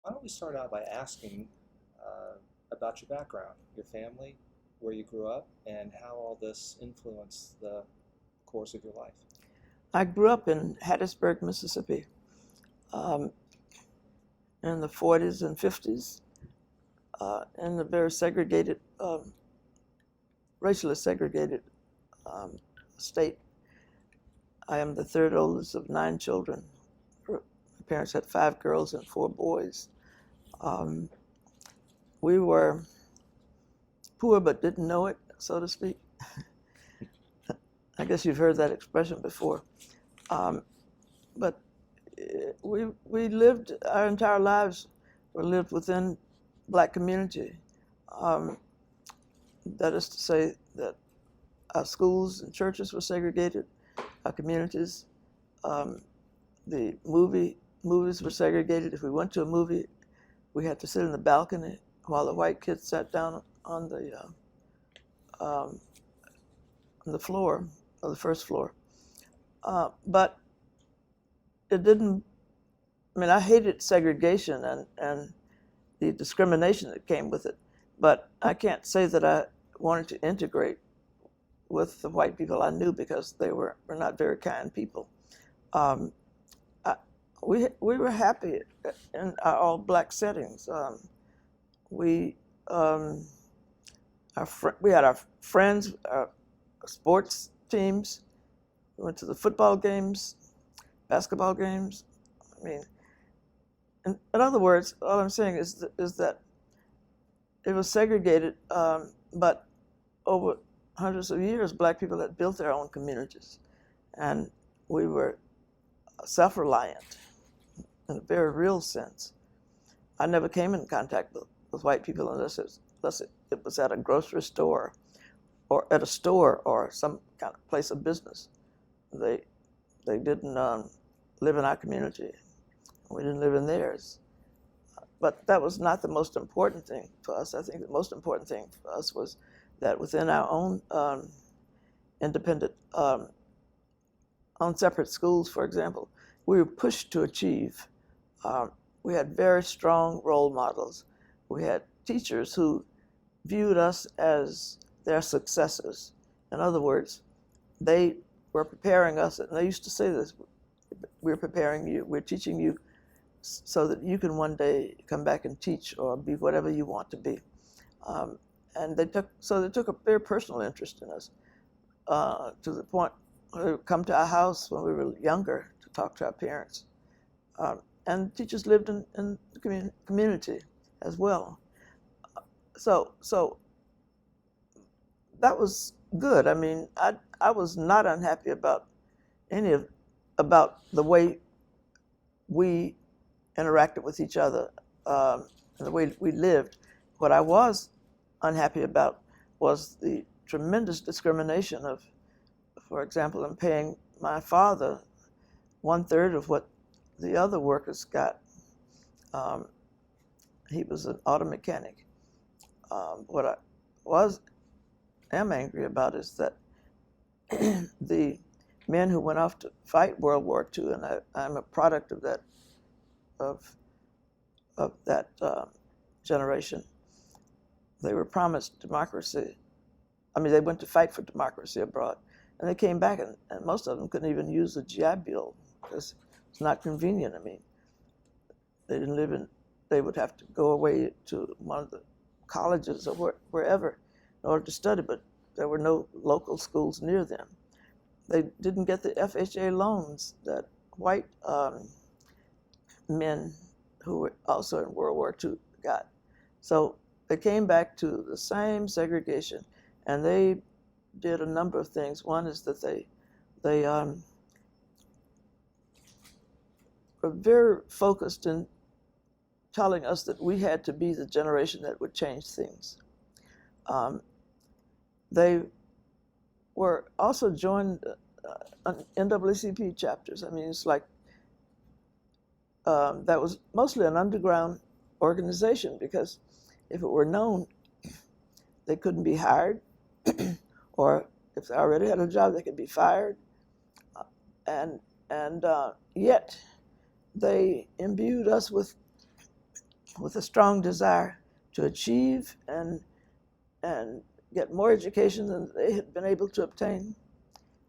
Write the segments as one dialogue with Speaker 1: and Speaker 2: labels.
Speaker 1: Why don't we start out by asking about your background, your family, where you grew up, and how all this influenced the course of your life?
Speaker 2: I grew up in Hattiesburg, Mississippi, um, in the 40s and 50s, in a very segregated, racially segregated um, state. I am the third oldest of 9 children. My parents had 5 girls and 4 boys. Um, we were poor but didn't know it, so to speak. I guess you've heard that expression before. Um, but we lived our entire lives were lived within black community. Um, that is to say that our schools and churches were segregated, our communities, um, the movies were segregated. If we went to a movie, we had to sit in the balcony while the white kids sat down um, on the floor, or the first floor. But it didn't. I mean, I hated segregation and the discrimination that came with it, but I can't say that I wanted to integrate with the white people I knew because they were not very kind people. Um, I, we were happy in our all black settings. We um, we had our friends, our sports teams. We went to the football games, basketball games. I mean, in other words, all I'm saying is that it was segregated, but over hundreds of years, black people had built their own communities, and we were self-reliant in a very real sense. I never came in contact with white people unless it was at a grocery store or at a store or some kind of place of business. They they didn't live in our community. We didn't live in theirs. But that was not the most important thing for us. I think the most important thing for us was that within our own independent, on separate schools, for example, we were pushed to achieve. Um, we had very strong role models. We had teachers who viewed us as their successors. In other words, they were preparing us, and they used to say this: "We're preparing you. We're teaching you so that you can one day come back and teach or be whatever you want to be." Um, and they took a very personal interest in us, to the point where they would come to our house when we were younger to talk to our parents. And teachers lived in the community as well. So that was good. I mean, I was not unhappy about any of about the way we interacted with each other, and the way we lived. What I was unhappy about was the tremendous discrimination of, for example, in paying my father 1/3 of what the other workers got. Um, he was an auto mechanic. What I was am angry about is that the men who went off to fight World War II, and I'm a product of of that generation. They were promised democracy. I mean, they went to fight for democracy abroad, and they came back, and most of them couldn't even use the GI Bill because it's not convenient. I mean, they didn't live in. They would have to go away to one of the colleges or wherever in order to study, but there were no local schools near them. They didn't get the FHA loans that white men who were also in World War II got. So they came back to the same segregation, and they did a number of things. One is that they were very focused in telling us that we had to be the generation that would change things. Um, they were also joined NAACP chapters. I mean, it's like that was mostly an underground organization because if it were known, they couldn't be hired, or if they already had a job, they could be fired. And yet they imbued us with with a strong desire to achieve and get more education than they had been able to obtain,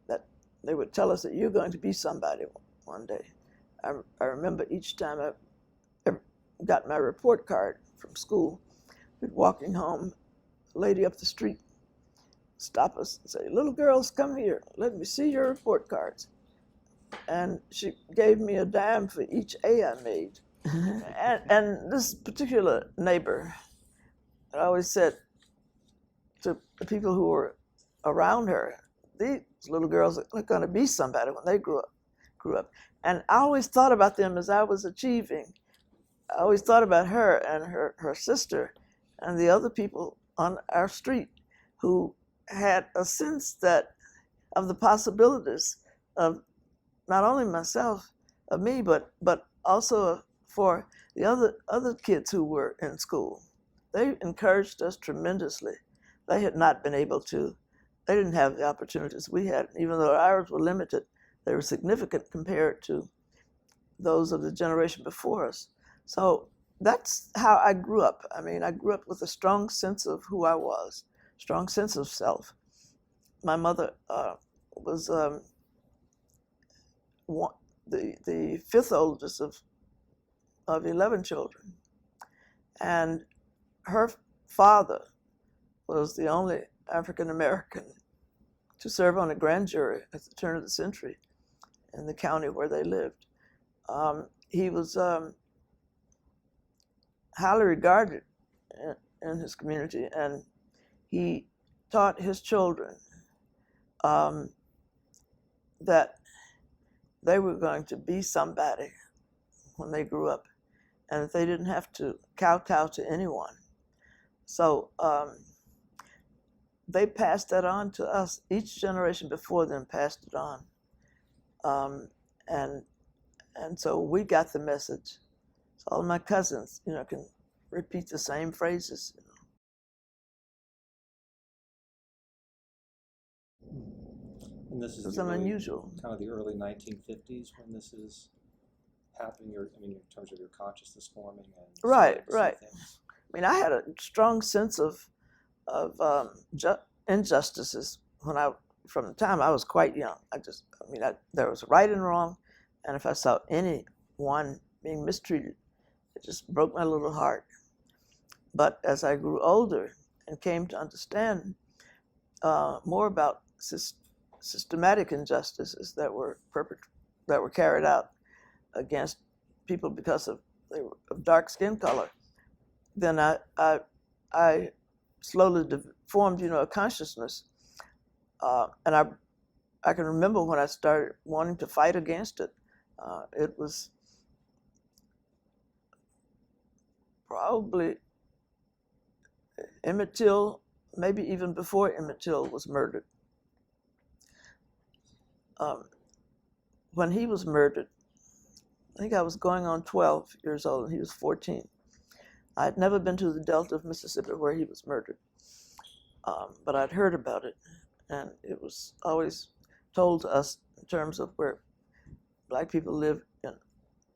Speaker 2: that they would tell us that you're going to be somebody one day. I remember each time I got my report card from school, we'd walking home, a lady up the street stop us and say, "Little girls, come here, let me see your report cards." And she gave me a dime for each A I made. and this particular neighbor, I always said to the people who were around her, these little girls are going to be somebody when they grew up. And I always thought about them as I was achieving. I always thought about her and her sister and the other people on our street who had a sense of the possibilities of not only myself, of me, but also for the other kids who were in school. They encouraged us tremendously. They had not been able to, they didn't have the opportunities we had. Even though ours were limited, they were significant compared to those of the generation before us. So that's how I grew up. I mean, I grew up with a strong sense of who I was, strong sense of self. My mother was the fifth oldest of 11 children. And her father was the only African American to serve on a grand jury at the turn of the century in the county where they lived. He was highly regarded in his community, and he taught his children that they were going to be somebody when they grew up, and that they didn't have to kowtow to anyone. So they passed that on to us. Each generation before them passed it on. And so we got the message. So all of my cousins, can repeat the same phrases.
Speaker 1: And this is
Speaker 2: unusual.
Speaker 1: Kind of the early 1950s when this is happening. In terms of your consciousness forming and
Speaker 2: right.
Speaker 1: Things.
Speaker 2: I mean, I had a strong sense of injustices from the time I was quite young. There was right and wrong, and if I saw anyone being mistreated, it just broke my little heart. But as I grew older and came to understand more about systematic injustices that were carried out against people because they were of dark skin color, then I slowly formed a consciousness, and I can remember when I started wanting to fight against it. It was probably Emmett Till, maybe even before Emmett Till was murdered. When he was murdered, I think I was going on 12 years old and he was 14. I had never been to the Delta of Mississippi where he was murdered, but I'd heard about it, and it was always told to us in terms of where Black people live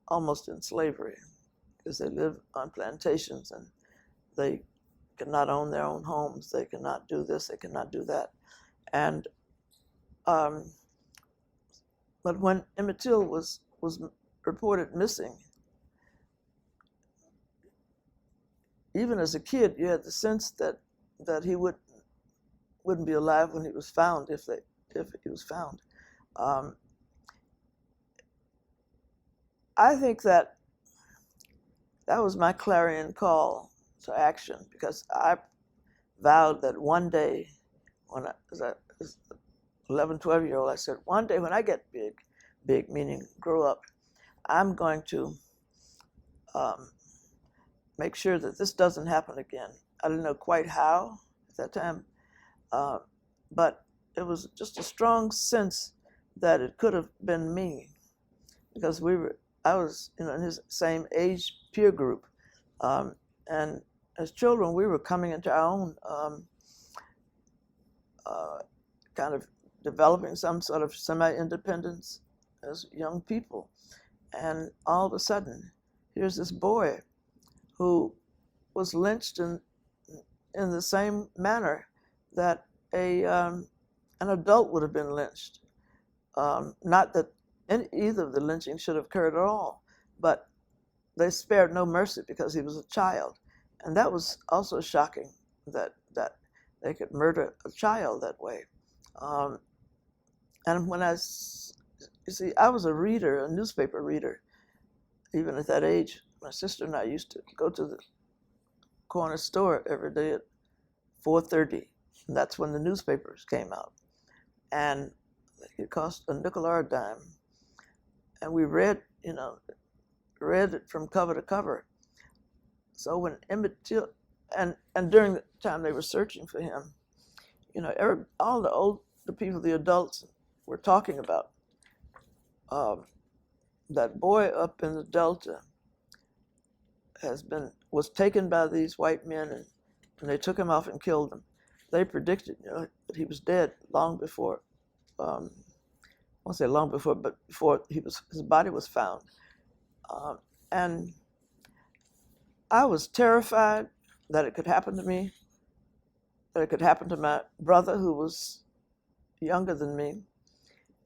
Speaker 2: almost in slavery, because they live on plantations and they cannot own their own homes, they cannot do this, they cannot do that. And but when Emmett Till was reported missing, even as a kid, you had the sense that he wouldn't be alive when he was found, if he was found. I think that was my clarion call to action, because I vowed that one day, when I was 11, 12-year-old, I said, one day when I get big, meaning grow up, I'm going to make sure that this doesn't happen again. I didn't know quite how at that time, but it was just a strong sense that it could have been me, because I was in his same age peer group, and as children we were coming into our own kind of developing some sort of semi-independence as young people, and all of a sudden here's this boy who was lynched in the same manner that an adult would have been lynched. Not that either of the lynchings should have occurred at all, but they spared no mercy because he was a child. And that was also shocking, that they could murder a child that way. And when you see, I was a reader, a newspaper reader, even at that age. My sister and I used to go to the corner store every day at 4:30. And that's when the newspapers came out. And it cost a nickel or a dime. And we read it from cover to cover. So when Emmett Till, and during the time they were searching for him, all the people, the adults, were talking about that boy up in the Delta was taken by these white men, and they took him off and killed him. They predicted, that he was dead long before. I won't say long before, but before his body was found. And I was terrified that it could happen to me, that it could happen to my brother who was younger than me,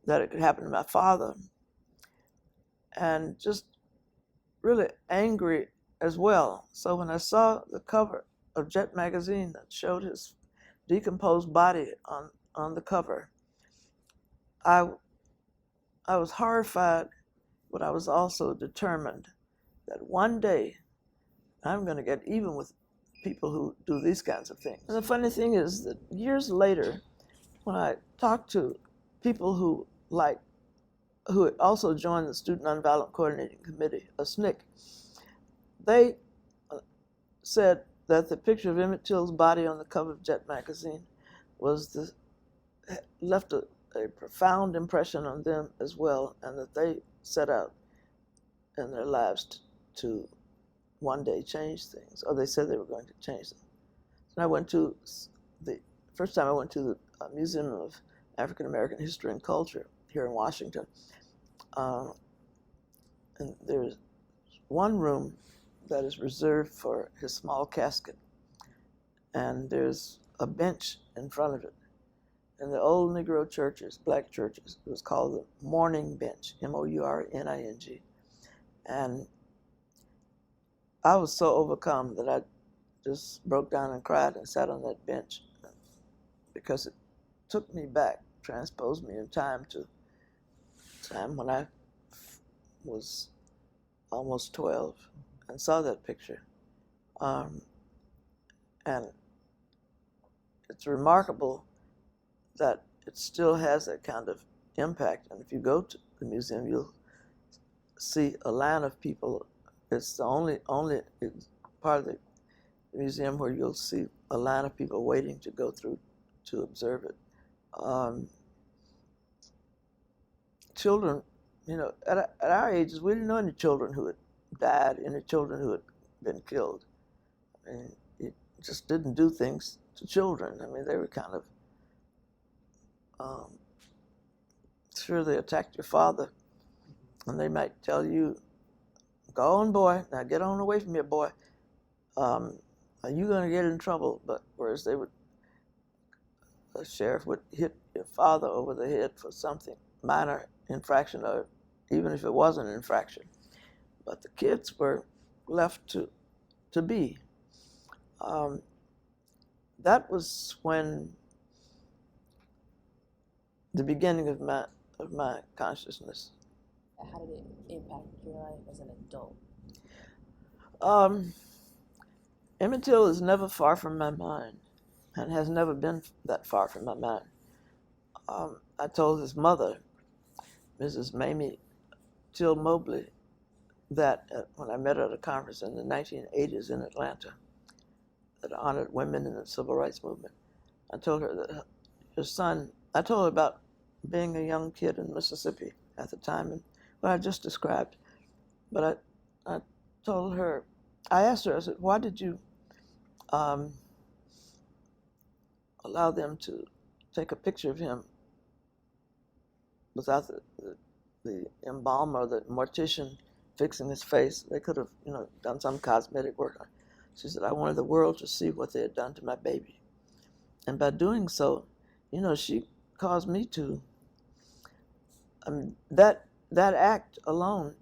Speaker 2: that it could happen to my father, and just really angry as well. So when I saw the cover of Jet magazine that showed his decomposed body on the cover, I was horrified, but I was also determined that one day I'm going to get even with people who do these kinds of things. And the funny thing is that years later, when I talked to people who had also joined the Student Nonviolent Coordinating Committee, a SNCC, they said that the picture of Emmett Till's body on the cover of Jet magazine left a profound impression on them as well, and that they set out in their lives to one day change things, or they said they were going to change them. And I went to the first time I went to the Museum of African American History and Culture here in Washington, and there's one room that is reserved for his small casket, and there's a bench in front of it. In the old Negro churches, black churches, it was called the mourning bench, M-O-U-R-N-I-N-G. And I was so overcome that I just broke down and cried and sat on that bench, because it took me back, transposed me in time to time when I was almost 12 and saw that picture. And it's remarkable that it still has that kind of impact. And if you go to the museum, you'll see a line of people. It's the only part of the museum where you'll see a line of people waiting to go through to observe it. Children, at our ages, we didn't know any children who had died, any children who had been killed. I mean, you just didn't do things to children. I mean, they were kind of, sure, they attacked your father, and they might tell you, "Go on, boy, now get on away from here, boy. Are you going to get in trouble?" But whereas the sheriff would hit your father over the head for something minor infraction, or even if it wasn't an infraction. But the kids were left to be. That was when the beginning of my consciousness.
Speaker 3: How did it impact your life as an adult?
Speaker 2: Emmett Till is never far from my mind, and has never been that far from my mind. I told his mother, Mrs. Mamie Till Mobley, that when I met her at a conference in the 1980s in Atlanta that honored women in the civil rights movement, I told her that her son, I told her about being a young kid in Mississippi at the time, and what I just described. But I told her, I asked her, I said, why did you allow them to take a picture of him without the embalmer, the mortician fixing his face. They could have, done some cosmetic work on it. She said, I wanted the world to see what they had done to my baby. And by doing so, she caused me to, that act alone,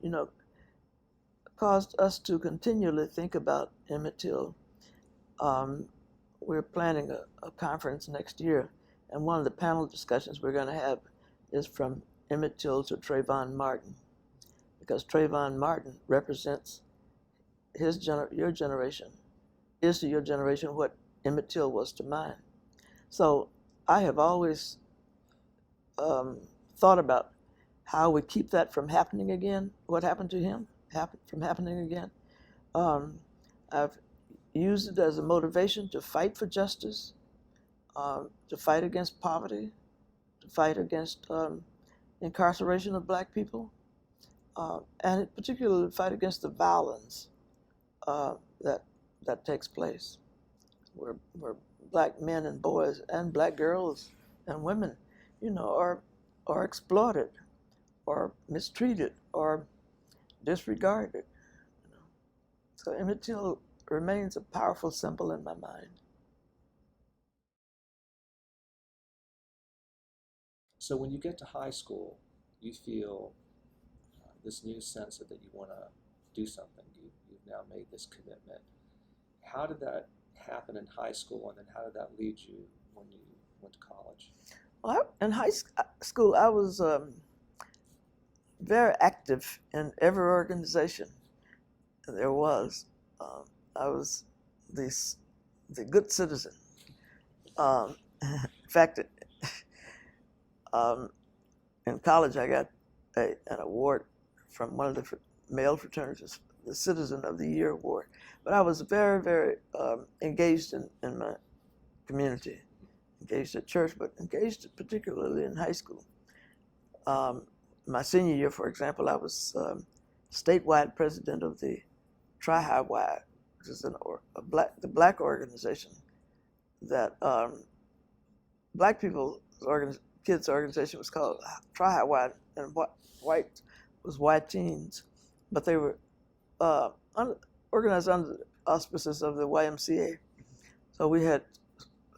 Speaker 2: caused us to continually think about Emmett Till. We're planning a conference next year, and one of the panel discussions we're going to have is from Emmett Till to Trayvon Martin, because Trayvon Martin represents your generation, is to your generation what Emmett Till was to mine. So I have always thought about how we keep that from happening again, what happened to him, from happening again. I've used it as a motivation to fight for justice, to fight against poverty, to fight against incarceration of black people, and particularly to fight against the violence that takes place, where black men and boys and black girls and women, are exploited or mistreated or disregarded. So Emmett Till remains a powerful symbol in my mind.
Speaker 1: So when you get to high school, you feel this new sense that you want to do something. You've now made this commitment. How did that happen in high school, and then how did that lead you when you went to college?
Speaker 2: Well, in high school, I was very active in every organization there was. I was the good citizen. In fact, in college, I got an award from one of the male fraternities, the Citizen of the Year award. But I was very, very engaged in my community, engaged at church, but engaged particularly in high school. My senior year, for example, I was statewide president of the Tri-High-Wide, which is the black organization that black people's kids' organization was called Tri-High-Wide, and white was White Teens, but they were organized under the auspices of the YMCA. So we had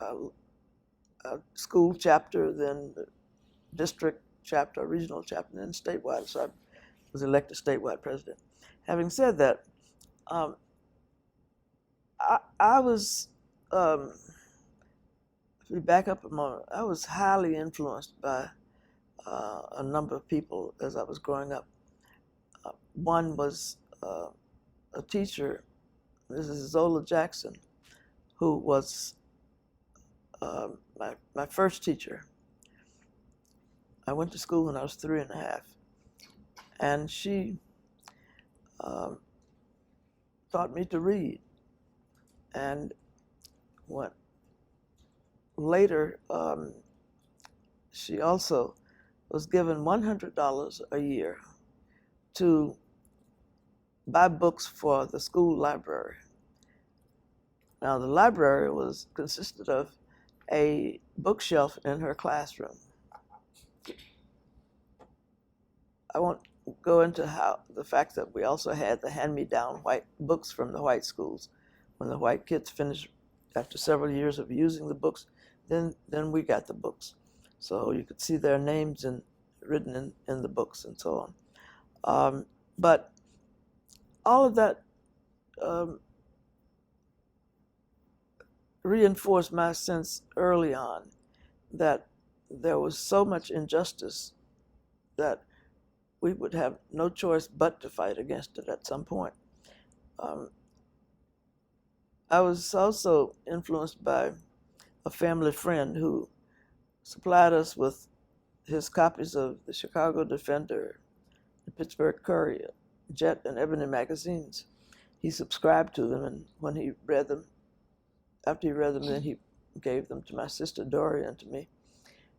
Speaker 2: a school chapter, then the district chapter, regional chapter, and then statewide. So I was elected statewide president. Having said that, I was, if we back up a moment, I was highly influenced by a number of people as I was growing up. One was a teacher, Mrs. Zola Jackson, who was my first teacher. I went to school when I was 3 and a half, and she taught me to read. And later, she also was given $100 a year to buy books for the school library. Now, the library consisted of a bookshelf in her classroom. I won't go into the fact that we also had the hand-me-down white books from the white schools. When the white kids finished, after several years of using the books, then we got the books. So you could see their names written in the books and so on. But all of that reinforced my sense early on that there was so much injustice that we would have no choice but to fight against it at some point. I was also influenced by a family friend who supplied us with his copies of the Chicago Defender, the Pittsburgh Courier, Jet, and Ebony magazines. He subscribed to them, and when he read them, after he read them, then he gave them to my sister Dory and to me.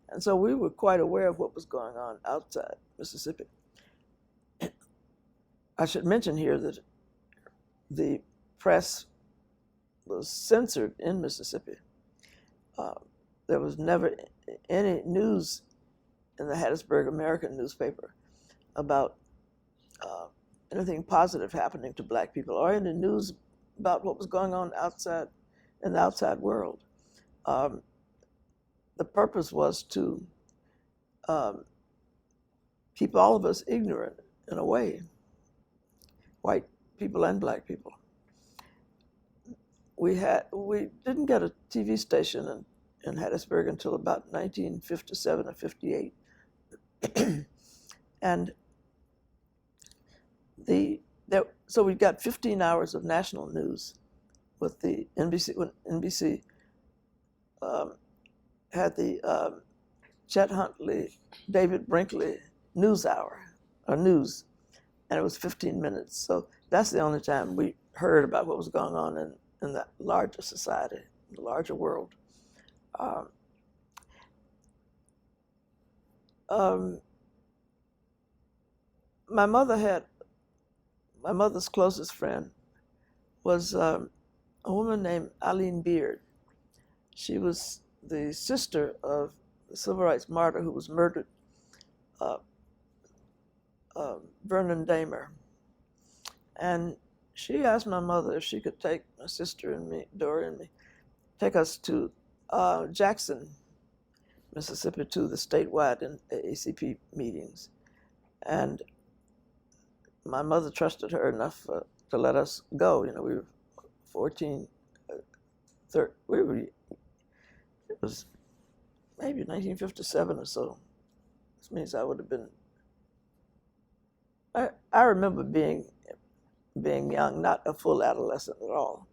Speaker 2: And so we were quite aware of what was going on outside Mississippi. I should mention here that the press was censored in Mississippi. There was never any news in the Hattiesburg American newspaper about anything positive happening to black people or any news about what was going on outside in the outside world. The purpose was to keep all of us ignorant in a way, white people and black people. We didn't get a TV station in Hattiesburg until about 1957 or 58. And so we got 15 hours of national news with the NBC, when NBC had the Chet Huntley, David Brinkley news hour, or news, and it was 15 minutes. So that's the only time we heard about what was going on in the larger society, the larger world. My mother's closest friend was a woman named Eileen Beard. She was the sister of the civil rights martyr who was murdered, Vernon Dahmer. And she asked my mother if she could take my sister and me, Dory and me, take us to Jackson, Mississippi, to the statewide and AACP meetings. And my mother trusted her enough to let us go. You know, we were 14, it was maybe 1957 or so. This means I would have been, I remember being young, not a full adolescent at all.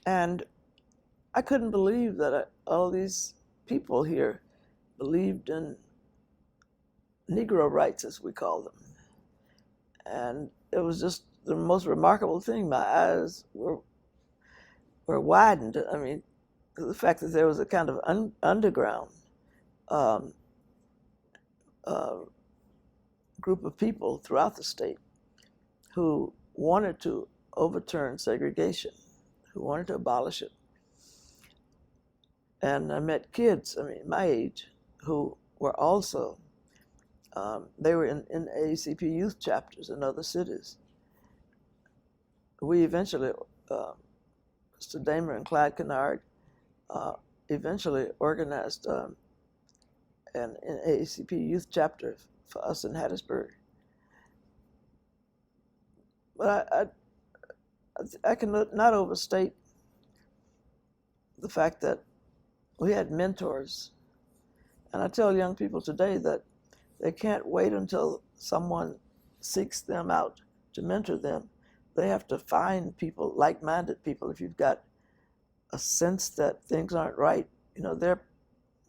Speaker 2: And I couldn't believe that all these people here believed in Negro rights, as we call them. And it was just the most remarkable thing. My eyes were widened. I mean, the fact that there was a kind of underground group of people throughout the state who wanted to overturn segregation, who wanted to abolish it. And I met kids, I mean, my age, who were also, they were in AACP youth chapters in other cities. We eventually, Mr. Dahmer and Clyde Kennard, eventually organized an AACP youth chapter for us in Hattiesburg. But I cannot overstate the fact that we had mentors. And I tell young people today that they can't wait until someone seeks them out to mentor them. They have to find people, like-minded people. If you've got a sense that things aren't right, you know,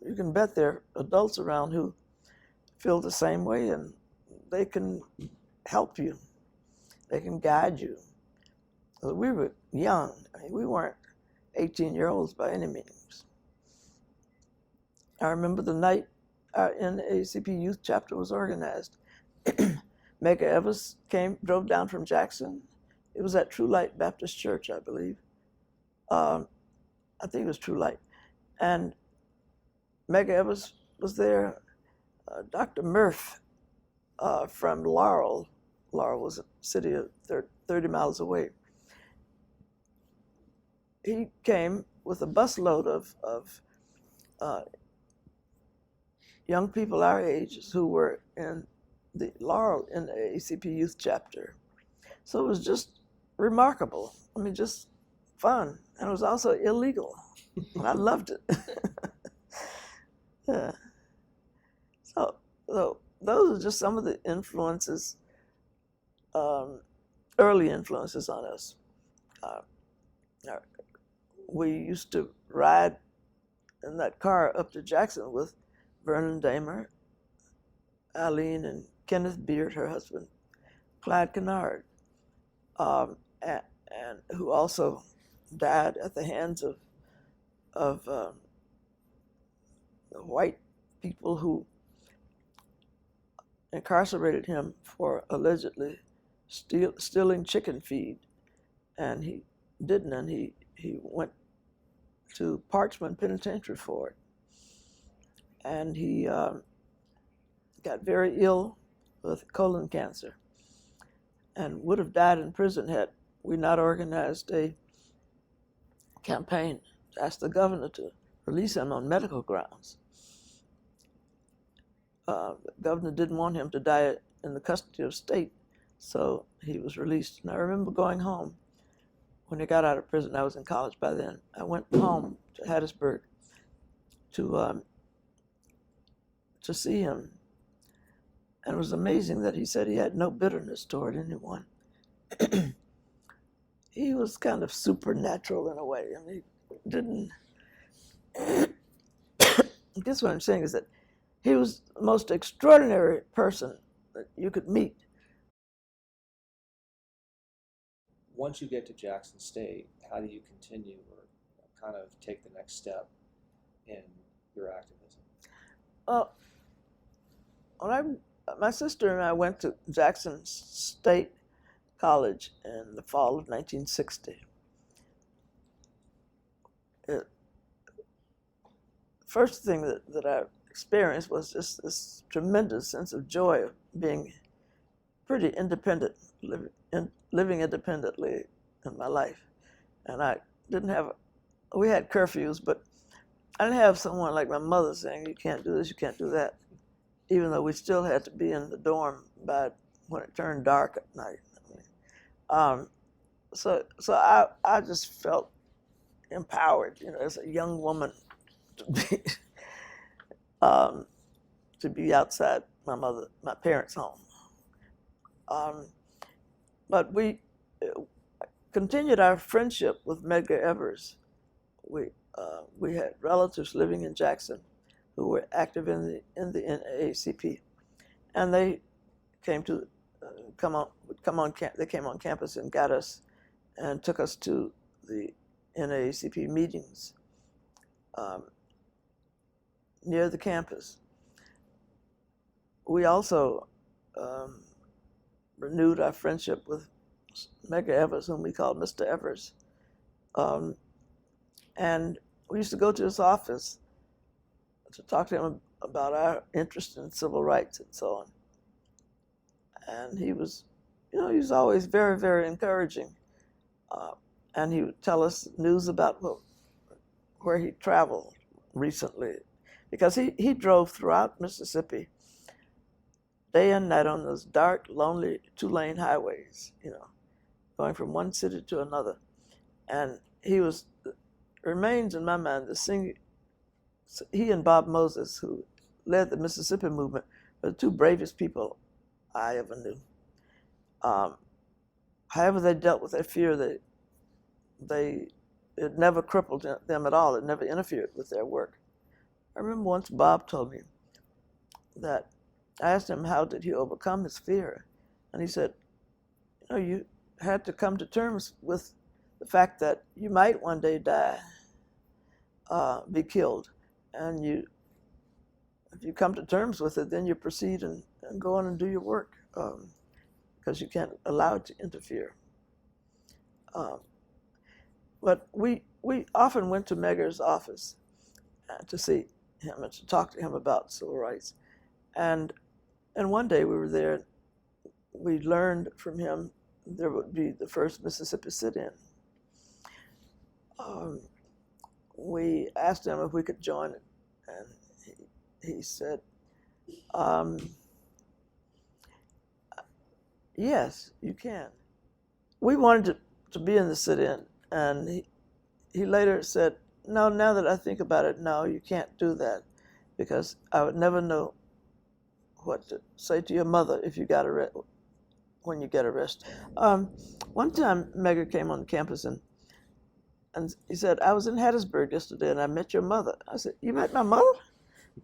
Speaker 2: you can bet there are adults around who feel the same way, and they can help you. They can guide you. We were young. I mean, we weren't 18-year-olds by any means. I remember the night our NAACP youth chapter was organized. Medgar Evers drove down from Jackson. It was at True Light Baptist Church, I believe. I think it was True Light. And Medgar Evers was there. Dr. Murph from Laurel was a city of 30 miles away. He came with a busload of young people our age who were in the Laurel in the ACP youth chapter. So it was just remarkable. I mean, just fun. And it was also illegal. And I loved it. Yeah. So those are just some of the influences, early influences on us. We used to ride in that car up to Jackson with Vernon Dahmer, Eileen and Kenneth Beard, her husband, Clyde Kennard, and who also died at the hands of the white people who incarcerated him for allegedly stealing chicken feed, and he didn't, and he went to Parchman Penitentiary for it. And he got very ill, with colon cancer and would have died in prison had we not organized a campaign to ask the governor to release him on medical grounds. The governor didn't want him to die in the custody of state, so he was released. And I remember going home when he got out of prison. I was in college by then. I went home to Hattiesburg to see him. And it was amazing that he said he had no bitterness toward anyone. He was kind of supernatural in a way. I mean, he didn't. I guess what I'm saying is that he was the most extraordinary person that you could meet.
Speaker 1: Once you get to Jackson State, how do you continue or kind of take the next step in your activism?
Speaker 2: My sister and I went to Jackson State College in the fall of 1960. First thing that I experienced was just this tremendous sense of joy of being pretty independent, living independently in my life. And we had curfews, but I didn't have someone like my mother saying, you can't do this, you can't do that, even though we still had to be in the dorm by when it turned dark at night. So I just felt empowered, as a young woman to be outside my parents' home. But we continued our friendship with Medgar Ivers. We had relatives living in Jackson who were active in the NAACP, and they came on campus and got us and took us to the NAACP meetings near the campus. We also renewed our friendship with Medgar Evers, whom we called Mr. Evers. And we used to go to his office to talk to him about our interest in civil rights and so on. And he was always very, very encouraging. And he would tell us news about where he traveled recently, because he drove throughout Mississippi day and night on those dark, lonely 2-lane highways, going from one city to another. And remains in my mind he and Bob Moses, who led the Mississippi movement, were the two bravest people I ever knew. However they dealt with their fear, it never crippled them at all. It never interfered with their work. I remember once Bob told me that I asked him how did he overcome his fear, and he said, you had to come to terms with the fact that you might one day die, be killed, and if you come to terms with it, then you proceed and go on and do your work, because you can't allow it to interfere. But we often went to Medgar's office to see him and to talk to him about civil rights. And one day we were there, we learned from him there would be the first Mississippi sit-in. We asked him if we could join it, and he said, yes, you can. We wanted to be in the sit-in, and he later said, no, now that I think about it, no, you can't do that, because I would never know what to say to your mother if you got arrested, when you get arrested. One time, Medgar came on campus and he said, I was in Hattiesburg yesterday and I met your mother. I said, you met my mother?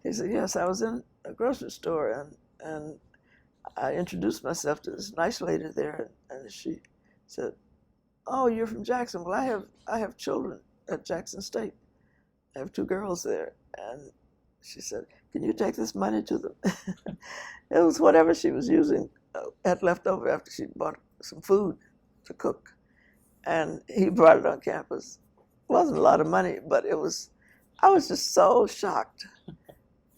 Speaker 2: He said, yes, I was in a grocery store and I introduced myself to this nice lady there, and she said, oh, you're from Jackson. Well, I have children at Jackson State. I have 2 girls there. And she said, can you take this money to them? It was whatever she was using, had left over after she bought some food to cook. And he brought it on campus. It wasn't a lot of money, but I was just so shocked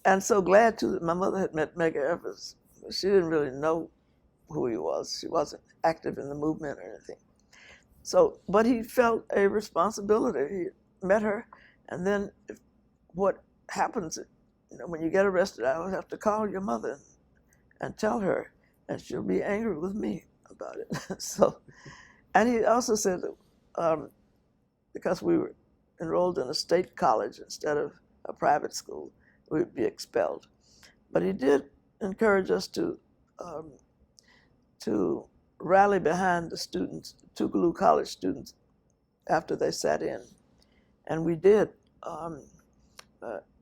Speaker 2: and so glad too that my mother had met Medgar Evers, She didn't really know who he was. She wasn't active in the movement or anything. So, but he felt a responsibility. He met her, and then what happens, when you get arrested, I would have to call your mother and tell her, and she'll be angry with me about it. So, and he also said that because we were enrolled in a state college instead of a private school, we would be expelled. But he did encourage us to rally behind the students, Tougaloo College students, after they sat in. And we did,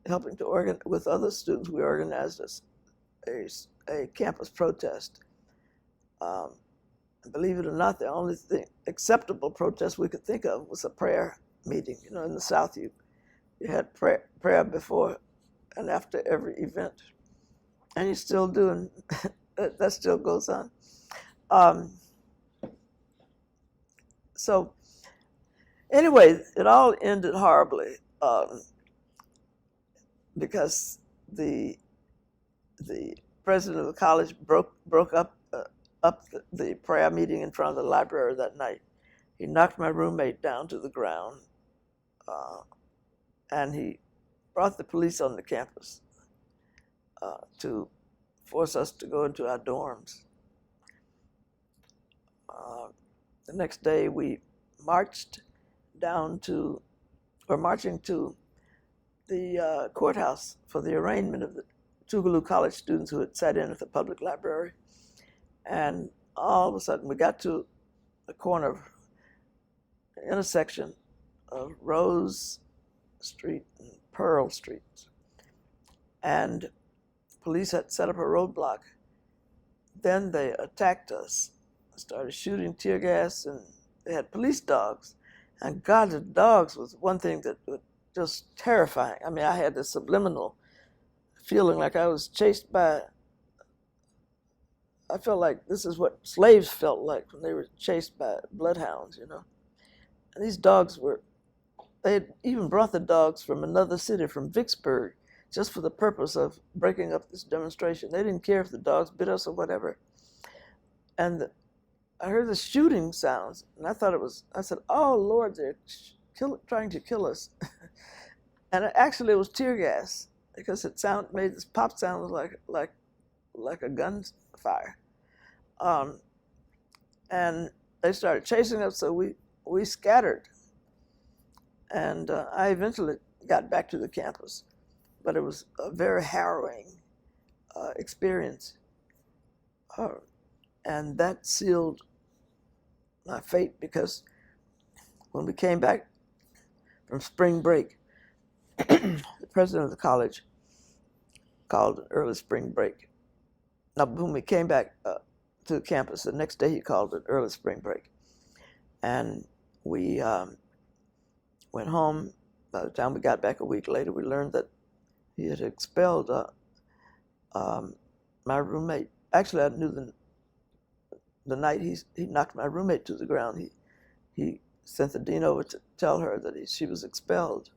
Speaker 2: helping to organize, with other students, we organized a campus protest. Believe it or not, the only acceptable protest we could think of was a prayer meeting. In the South, you had prayer before and after every event. And you're still doing, that still goes on. So anyway, it all ended horribly because the president of the college broke up the prayer meeting in front of the library that night. He knocked my roommate down to the ground, and he brought the police on the campus to force us to go into our dorms. The next day, we marching to the courthouse for the arraignment of the Tougaloo College students who had sat in at the public library. And all of a sudden, we got to the corner of the intersection of Rose Street and Pearl Streets. And police had set up a roadblock. Then they attacked us, started shooting tear gas, and they had police dogs. And God, the dogs was one thing that was just terrifying. I mean, I had this subliminal feeling like I was chased by, I felt like this is what slaves felt like when they were chased by bloodhounds, And these dogs they had even brought the dogs from another city, from Vicksburg, just for the purpose of breaking up this demonstration. They didn't care if the dogs bit us or whatever. And I heard the shooting sounds, and I said, oh, Lord, they're trying to kill us. And actually it was tear gas, because it made this pop sound like a gunfire. And they started chasing us, so we scattered. And I eventually got back to the campus, but it was a very harrowing experience. And that sealed my fate, because when we came back from spring break, the president of the college called an early spring break. Now, when we came back to the campus, the next day he called it early spring break. And we went home. By the time we got back a week later, we learned that he had expelled my roommate. Actually, I knew the night he knocked my roommate to the ground, he sent the dean over to tell her that she was expelled.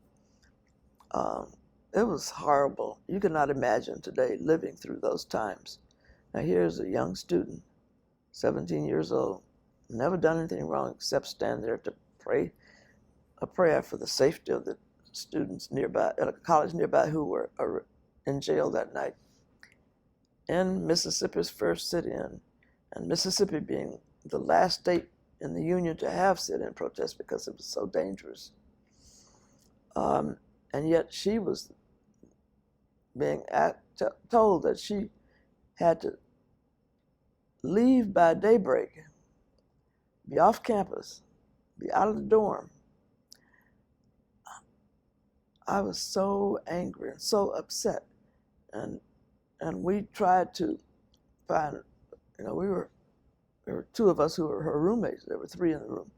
Speaker 2: It was horrible. You cannot imagine today living through those times. Now here's a young student, 17 years old, never done anything wrong except stand there to pray a prayer for the safety of the students nearby, at a college nearby, who were in jail that night. In Mississippi's first sit-in, and Mississippi being the last state in the Union to have sit-in protests because it was so dangerous. And yet she was being told that she had to leave by daybreak, be off campus, be out of the dorm. I was so angry and so upset. And we tried to find, there were two of us who were her roommates. There were three in the room.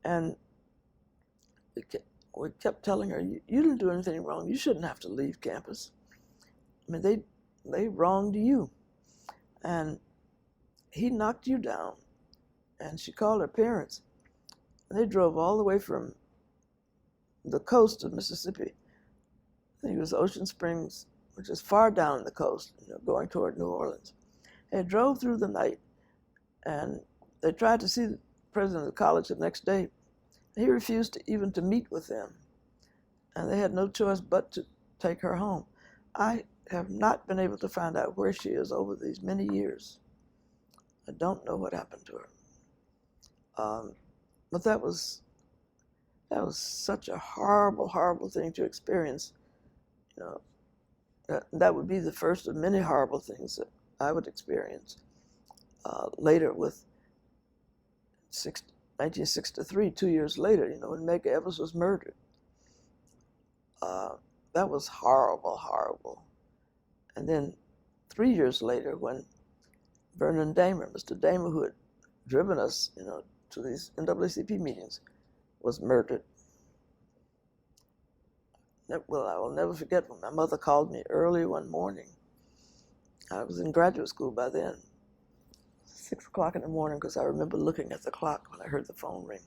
Speaker 2: And we kept telling her, you didn't do anything wrong. You shouldn't have to leave campus. I mean, they wronged you. And he knocked you down. And she called her parents. And they drove all the way from the coast of Mississippi. I think it was Ocean Springs, which is far down the coast, going toward New Orleans. They drove through the night, and they tried to see the president of the college the next day. He refused even to meet with them, and they had no choice but to take her home. I have not been able to find out where she is over these many years. I don't know what happened to her. But that was such a horrible, horrible thing to experience. That would be the first of many horrible things that I would experience later with 1963, 2 years later, when Medgar Evers was murdered. That was horrible, horrible. And then 3 years later, when Vernon Dahmer, Mr. Dahmer, who had driven us, to these NAACP meetings, was murdered. Well, I will never forget when my mother called me early one morning. I was in graduate school by then, 6 o'clock in the morning, because I remember looking at the clock when I heard the phone ring.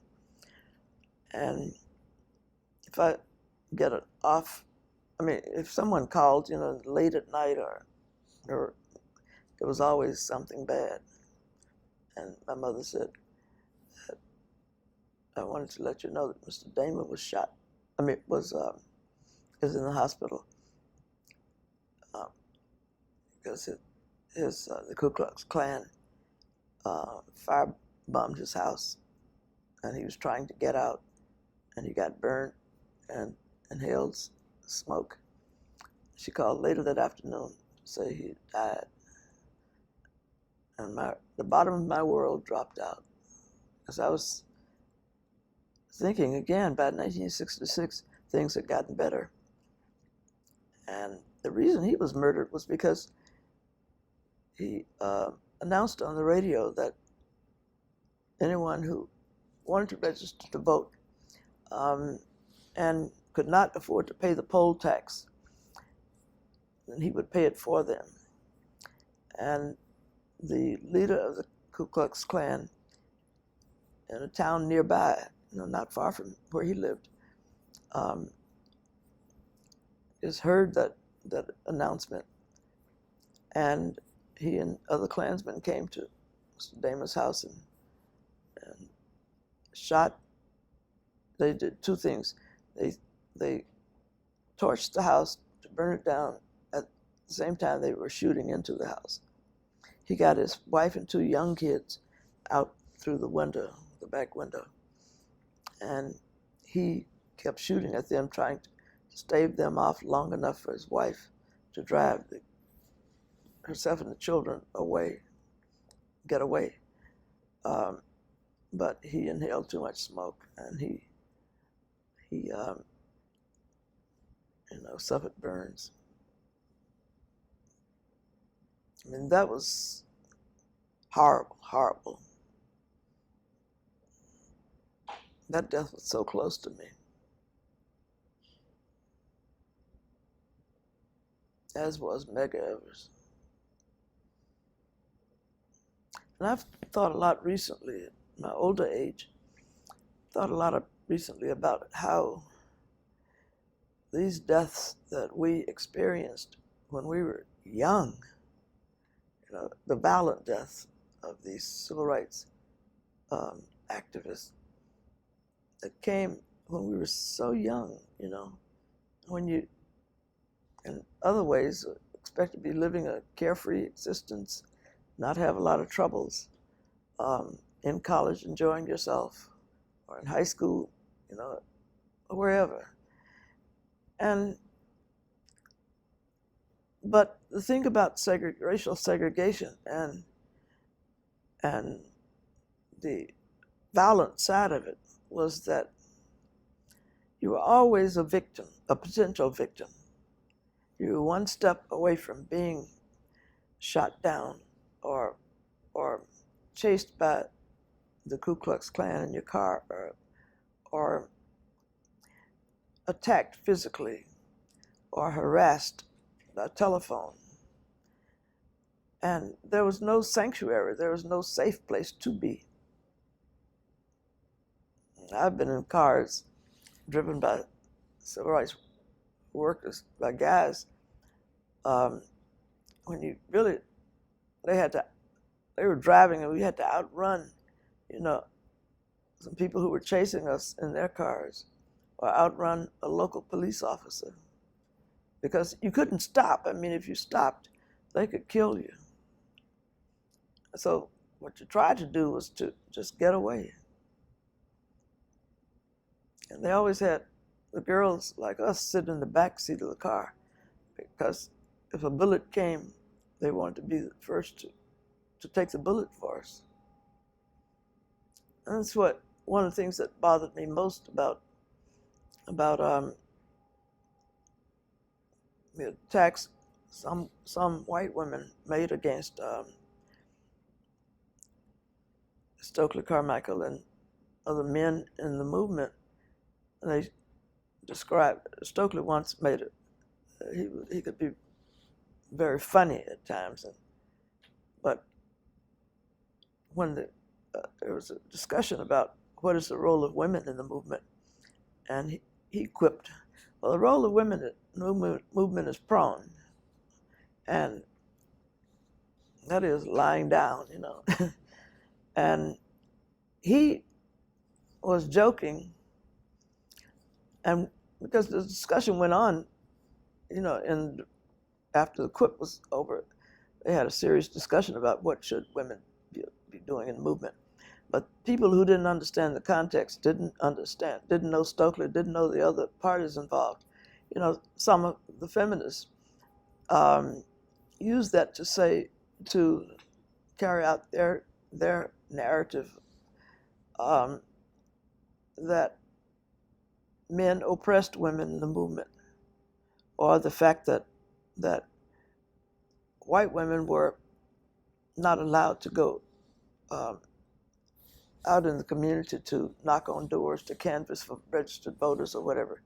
Speaker 2: And if I get it off, if someone called, late at night or there was always something bad. And my mother said, I wanted to let you know that Mr. Dahmer was shot. Was in the hospital because the Ku Klux Klan firebombed his house, and he was trying to get out, and he got burned and inhaled smoke. She called later that afternoon to say he died, and the bottom of my world dropped out, because I was thinking again, by 1966, things had gotten better. And the reason he was murdered was because he announced on the radio that anyone who wanted to register to vote and could not afford to pay the poll tax, then he would pay it for them. And the leader of the Ku Klux Klan in a town nearby, not far from where he lived, has heard that announcement, and he and other Klansmen came to Mr. Dahmer's house and shot. They did two things. They torched the house to burn it down. At the same time, they were shooting into the house. He got his wife and 2 young kids out through the window, the back window, and he kept shooting at them, trying to stave them off long enough for his wife to drive herself and the children get away. But he inhaled too much smoke, and he suffered burns. That was horrible, horrible. That death was so close to me. As was Medgar Evers. And I've thought a lot recently, at my older age, recently about how these deaths that we experienced when we were young, the violent deaths of these civil rights activists that came when we were so young, when you, in other ways, expect to be living a carefree existence, not have a lot of troubles, in college enjoying yourself, or in high school, or wherever. But the thing about racial segregation and the violent side of it was that you were always a victim, a potential victim. You were one step away from being shot down or chased by the Ku Klux Klan in your car, or attacked physically, or harassed by telephone. And there was no sanctuary, there was no safe place to be. I've been in cars driven by civil rights workers, by guys when you really, they were driving and we had to outrun, some people who were chasing us in their cars, or outrun a local police officer. Because you couldn't stop. I mean, if you stopped, they could kill you. So what you tried to do was to just get away. And they always had the girls like us sit in the back seat of the car, because if a bullet came, they wanted to be the first to take the bullet for us. And that's one of the things that bothered me most about the attacks some white women made against Stokely Carmichael and other men in the movement. And they described, Stokely once made it, he could be very funny at times, but when there was a discussion about what is the role of women in the movement, and he quipped, well, the role of women in the movement is prone, and that is lying down, And he was joking, and because the discussion went on, and after the quip was over, they had a serious discussion about what should women be doing in the movement. But people who didn't understand the context didn't know Stokely, didn't know the other parties involved. Some of the feminists used that to carry out their narrative that men oppressed women in the movement, or the fact that white women were not allowed to go out in the community to knock on doors, to canvass for registered voters or whatever,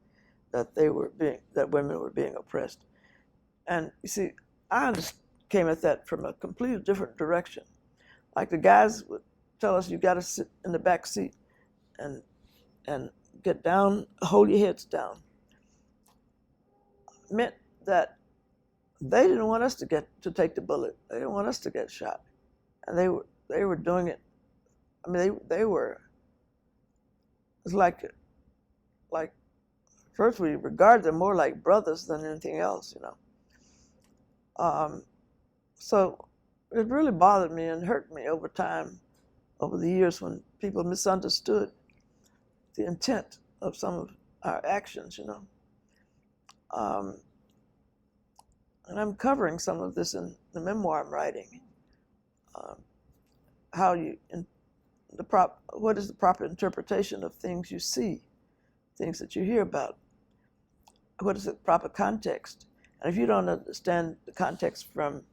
Speaker 2: that women were being oppressed. And you see, I came at that from a completely different direction. Like the guys would tell us, you got to sit in the back seat and get down, hold your heads down. Meant that they didn't want us to take the bullet. They didn't want us to get shot, and they were doing it. I mean, they were. It's like first we regard them more like brothers than anything else, So it really bothered me and hurt me over time, over the years, when people misunderstood the intent of some of our actions, And I'm covering some of this in the memoir I'm writing. What is the proper interpretation of things you see, things that you hear about? What is the proper context? And if you don't understand the context from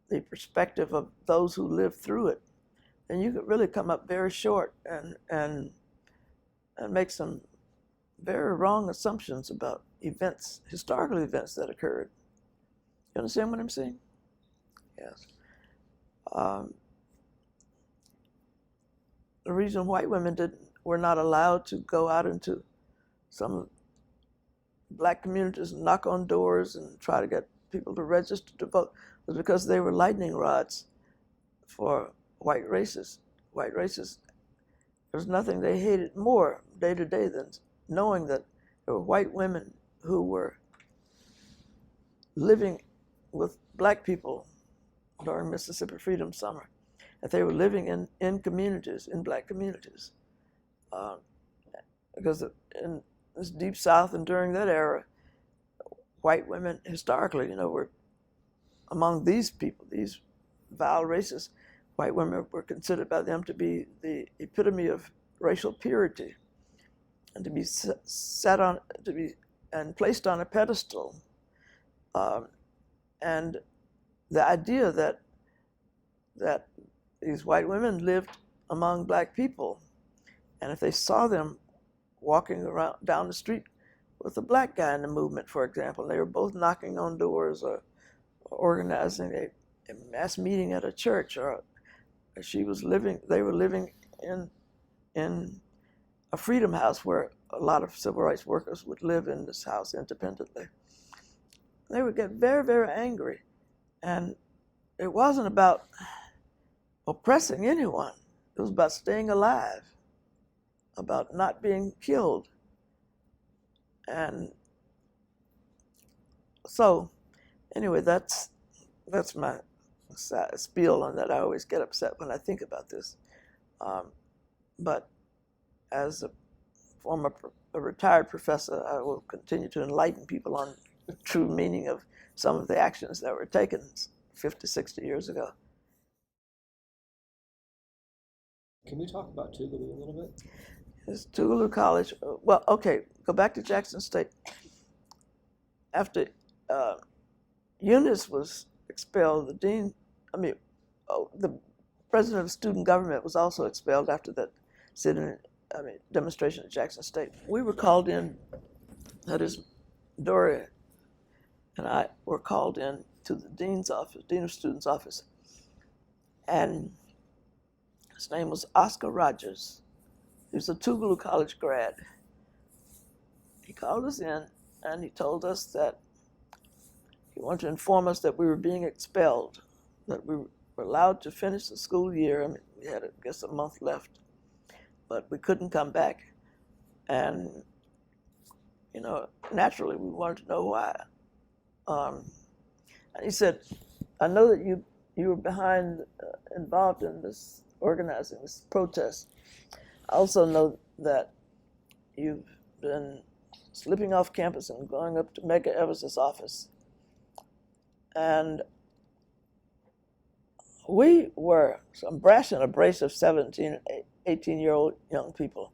Speaker 2: the perspective of those who lived through it, then you could really come up very short and make some very wrong assumptions about historical events that occurred. You understand what I'm saying? Yes. The reason white women were not allowed to go out into some black communities and knock on doors and try to get people to register to vote was because they were lightning rods for white racists. White racists, there's nothing they hated more day to day than knowing that there were white women who were living with black people during Mississippi Freedom Summer, that they were living in communities, in black communities. Because in this Deep South and during that era, white women historically, were among these people, these vile racists. White women were considered by them to be the epitome of racial purity, and to be placed on a pedestal. And the idea that these white women lived among black people, and if they saw them walking around down the street with a black guy in the movement, for example, and they were both knocking on doors or organizing a mass meeting at a church, or they were living in a freedom house where a lot of civil rights workers would live in this house independently. they would get very, very angry. And it wasn't about oppressing anyone. It was about staying alive, about not being killed. And so, anyway, that's my spiel on that. I always get upset when I think about this. But as a retired professor, I will continue to enlighten people on the true meaning of some of the actions that were taken 50, 60 years ago.
Speaker 1: Can we talk about Tougaloo a little bit?
Speaker 2: It's Tougaloo College. Well, okay, go back to Jackson State. After Eunice was expelled, the president of student government was also expelled after that demonstration at Jackson State. We were called in, that is, Dory and I were called in to the dean's office, dean of students' office, and his name was Oscar Rogers. He was a Tougaloo College grad. He called us in and he told us that he wanted to inform us that we were being expelled, that we were allowed to finish the school year. I mean, we had, I guess, a month left, but we couldn't come back. And, naturally, we wanted to know why. And he said, I know that you were involved in this, organizing this protest. I also know that you've been slipping off campus and going up to Medgar Evers' office. And we were some brash and abrasive 17 and 18-year-old young people.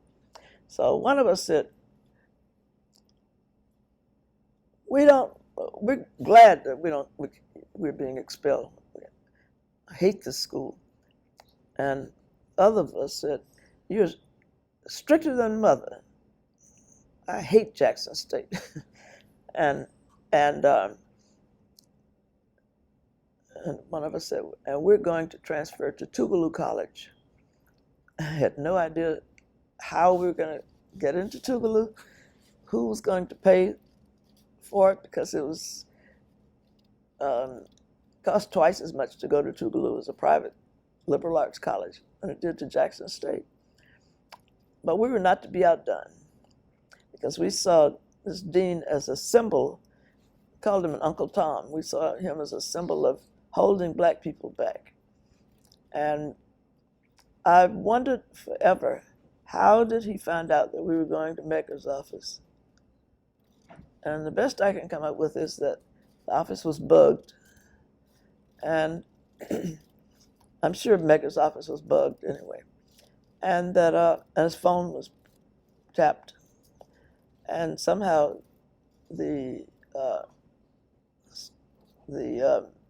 Speaker 2: So one of us said, we're glad that we're being expelled. I hate this school. And other of us said, you're stricter than mother. I hate Jackson State. and one of us said, and we're going to transfer to Tougaloo College. I had no idea how we were going to get into Tougaloo, who was going to pay for it, because it was cost twice as much to go to Tougaloo as a private liberal arts college than it did to Jackson State. But we were not to be outdone, because we saw this dean as a symbol, called him an Uncle Tom. We saw him as a symbol of holding black people back. And I've wondered forever, how did he find out that we were going to Medgar's office? And the best I can come up with is that the office was bugged. And I'm sure Medgar's office was bugged anyway. And that and his phone was tapped. And somehow the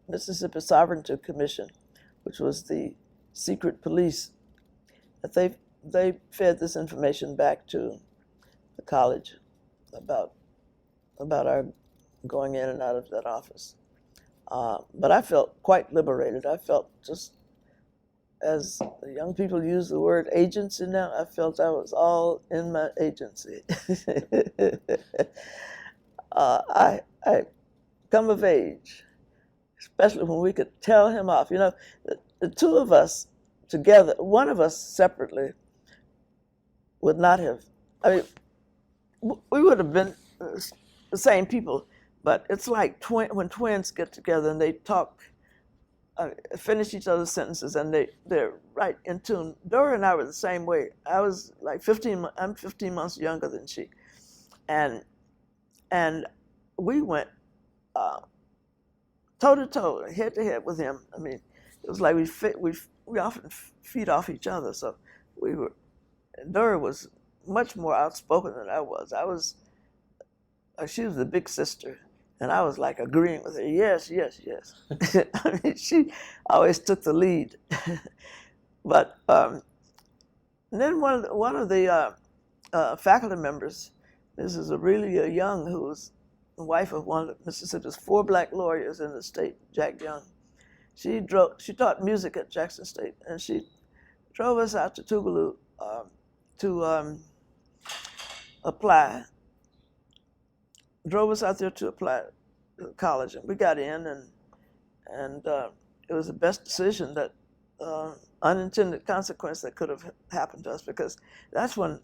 Speaker 2: Mississippi Sovereignty Commission, which was the secret police, that they fed this information back to the college about our going in and out of that office. But I felt quite liberated. I felt, just as the young people use the word agency now, I felt I was all in my agency. I come of age, especially when we could tell him off. The two of us together, one of us separately would not have, we would have been the same people, but it's like when twins get together and they talk, finish each other's sentences, and they're right in tune. Dora and I were the same way. I was like 15, I'm 15 months younger than she. And we went toe-to-toe, head-to-head with him. I mean, it was like we often feed off each other. So Dora was much more outspoken than I was. She was the big sister, and I was like agreeing with her. Yes, yes, yes. I mean, she always took the lead. But then one of the faculty members, this is Aurelia Young, who was the wife of one of Mississippi's 4 black lawyers in the state, Jack Young. She taught music at Jackson State, and she drove us out to Tougaloo to apply. Drove us out there to apply college, and we got in, and it was the best decision that unintended consequence that could have happened to us, because that's when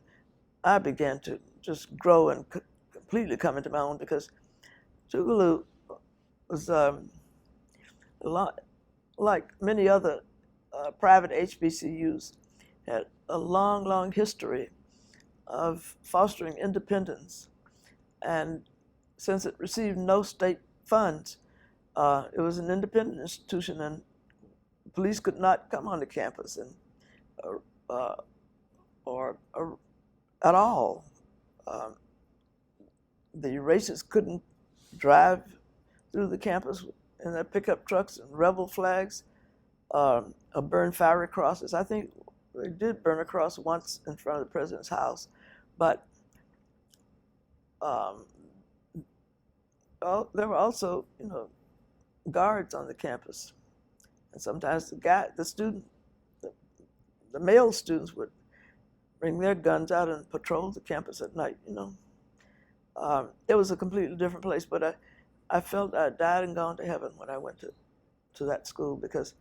Speaker 2: I began to just grow and completely come into my own, because Tougaloo was a lot like many other private HBCUs, had a long, long history of fostering independence. And since it received no state funds, it was an independent institution, and police could not come onto campus and or at all. The racists couldn't drive through the campus in their pickup trucks and rebel flags, or burn fiery crosses. I think they did burn a cross once in front of the president's house, but there were also, guards on the campus, and sometimes the male students would bring their guns out and patrol the campus at night. It was a completely different place, but I felt I died and gone to heaven when I went to that school, because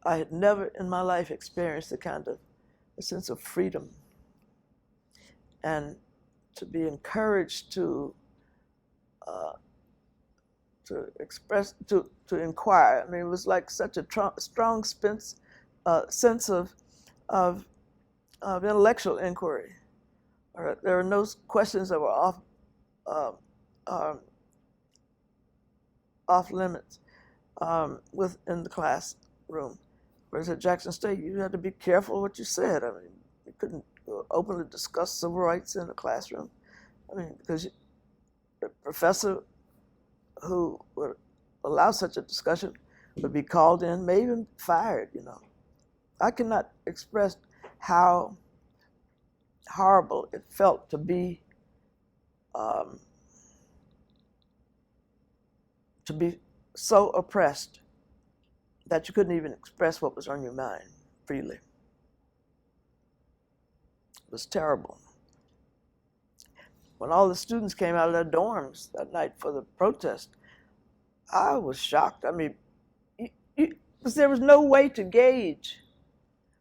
Speaker 2: I had never in my life experienced the kind of a sense of freedom, and to be encouraged to express, to inquire. I mean, it was like such a strong sense of intellectual inquiry. There were no questions that were off limits within the classroom. Whereas at Jackson State, you had to be careful what you said. I mean, you couldn't openly discuss civil rights in the classroom. I mean, because the professor who would allow such a discussion would be called in, maybe even fired. I cannot express how horrible it felt to be so oppressed that you couldn't even express what was on your mind freely. It was terrible. When all the students came out of their dorms that night for the protest, I was shocked. I mean, because there was no way to gauge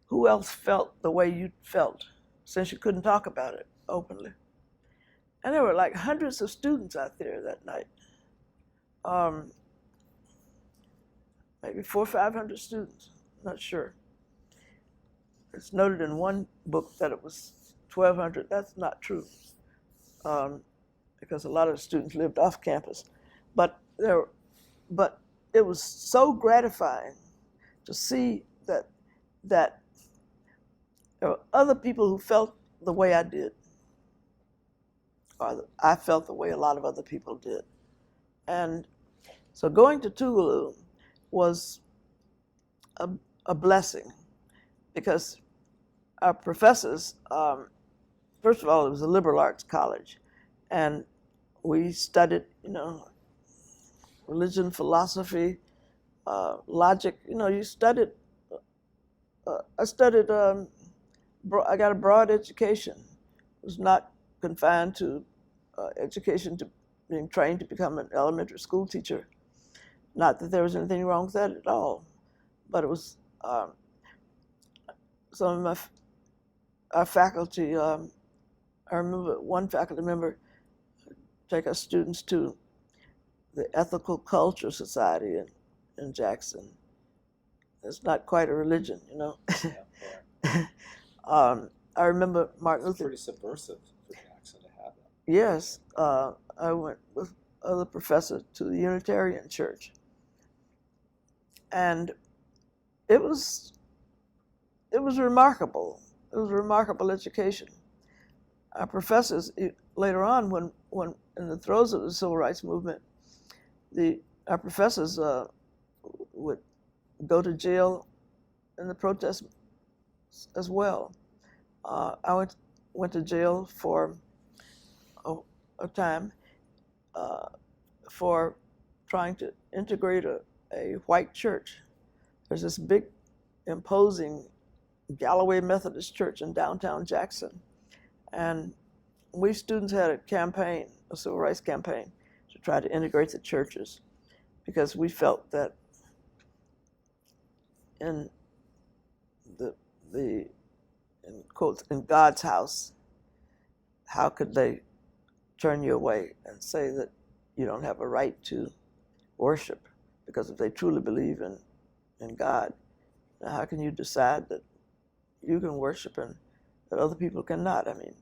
Speaker 2: who else felt the way you felt, since you couldn't talk about it openly. And there were like hundreds of students out there that night. Maybe 400 or 500 students, not sure. It's noted in one book that it was 1,200. That's not true, because a lot of the students lived off campus. But it was so gratifying to see that there were other people who felt the way I did, or I felt the way a lot of other people did. And so going to Tougaloo was a blessing, because our professors, first of all, it was a liberal arts college, and we studied, religion, philosophy, logic. You studied. I got a broad education. It was not confined to education to being trained to become an elementary school teacher. Not that there was anything wrong with that at all, but it was some of our faculty. I remember one faculty member take us students to the Ethical Culture Society in Jackson. It's not quite a religion,
Speaker 1: Yeah.
Speaker 2: I remember Martin
Speaker 1: It's
Speaker 2: Luther.
Speaker 1: pretty subversive for Jackson to have that.
Speaker 2: Yes, I went with other professors to the Unitarian Church, and it was remarkable. It was a remarkable education. Our professors later on, when in the throes of the civil rights movement, our professors would go to jail in the protests as well. I went to jail for a time for trying to integrate a white church. There's this big, imposing Galloway Methodist Church in downtown Jackson, and we students had a campaign, a civil rights campaign, to try to integrate the churches, because we felt that in in quotes, in God's house, how could they turn you away and say that you don't have a right to worship? Because if they truly believe in God, how can you decide that you can worship and that other people cannot? I mean,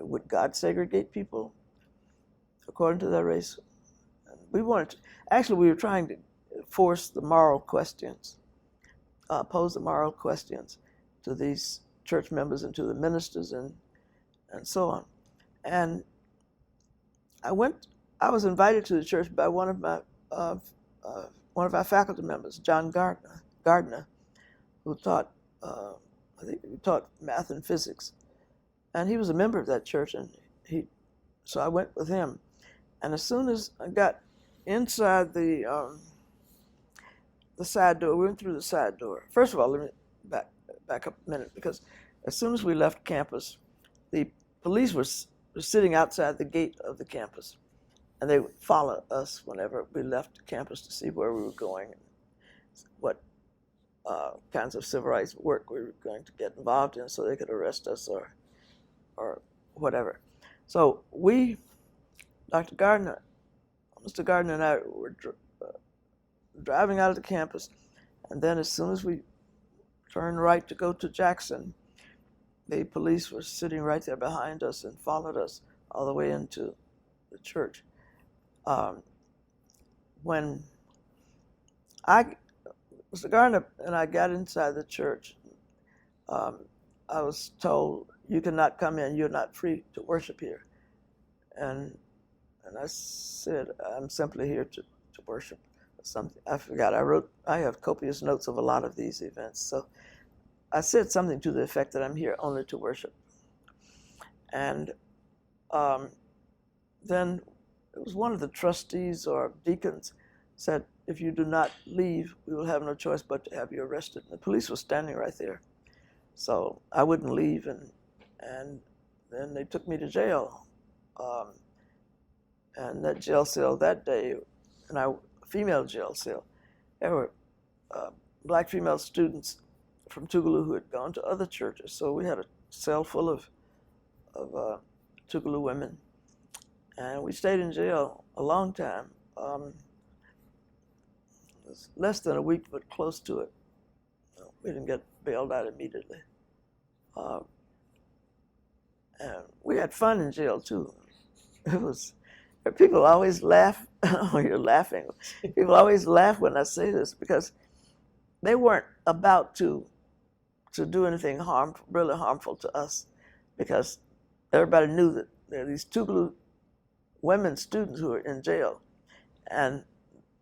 Speaker 2: would God segregate people according to their race? We wanted to, actually, we were trying to force the moral questions, pose the moral questions to these church members and to the ministers and so on. And I was invited to the church by one of our faculty members, John Gardner, who taught, I think he taught math and physics. And he was a member of that church, and so I went with him. And as soon as I got inside the side door, we went through the side door. First of all, let me back up a minute, because as soon as we left campus, the police were sitting outside the gate of the campus, and they would follow us whenever we left the campus to see where we were going and what kinds of civil rights work we were going to get involved in, so they could arrest us or whatever. So Mr. Gardner and I were driving out of the campus, and then as soon as we turned right to go to Jackson, the police were sitting right there behind us and followed us all the way into the church. When Mr. Gardner and I got inside the church, I was told, "You cannot come in, you're not free to worship here." And I said, "I'm simply here to worship." Something I forgot. I have copious notes of a lot of these events. So I said something to the effect that I'm here only to worship. And then it was one of the trustees or deacons said, "If you do not leave, we will have no choice but to have you arrested." And the police was standing right there. So I wouldn't leave, and then they took me to jail. And that jail cell that day, female jail cell, there were black female students from Tougaloo who had gone to other churches. So we had a cell full of Tougaloo women, and we stayed in jail a long time. It was less than a week, but close to it. We didn't get bailed out immediately. And we had fun in jail too. People always laugh. Oh, you're laughing. People always laugh when I say this, because they weren't about to do anything really harmful to us, because everybody knew that there are these Tougaloo women students who were in jail, and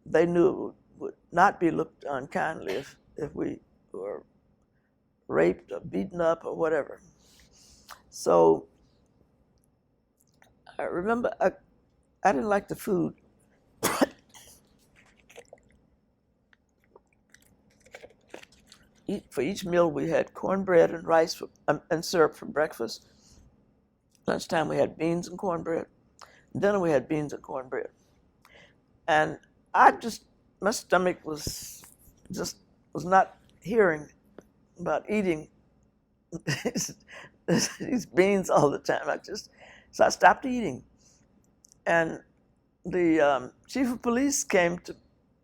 Speaker 2: they knew it would not be looked unkindly if we were raped or beaten up or whatever. So I remember I didn't like the food. For each meal, we had cornbread and rice and syrup for breakfast. Lunchtime, we had beans and cornbread. Dinner, we had beans and cornbread. And my stomach was not hearing about eating these beans all the time. So I stopped eating. And the chief of police came to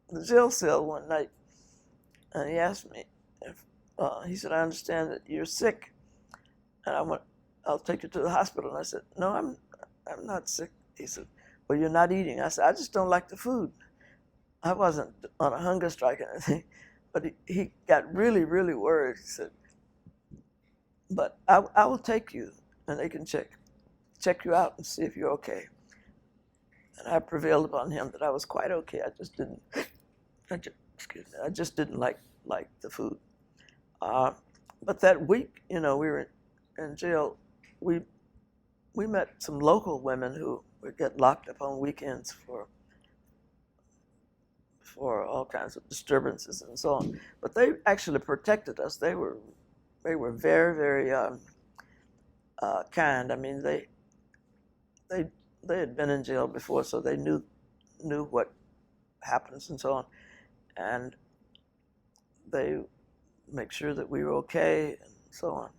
Speaker 2: the jail cell one night, and he asked me, he said, "I understand that you're sick, and I'll take you to the hospital." And I said, "No, I'm not sick." He said, "Well, you're not eating." I said, "I just don't like the food." I wasn't on a hunger strike or anything, but he got really, really worried. He said, "But I will take you, and they can check you out and see if you're okay." And I prevailed upon him that I was quite okay. I just didn't like the food. But that week, we were in jail. We met some local women who would get locked up on weekends for all kinds of disturbances and so on. But they actually protected us. They were very, very kind. I mean, they they had been in jail before, so they knew what happens and so on, and they make sure that we were okay and so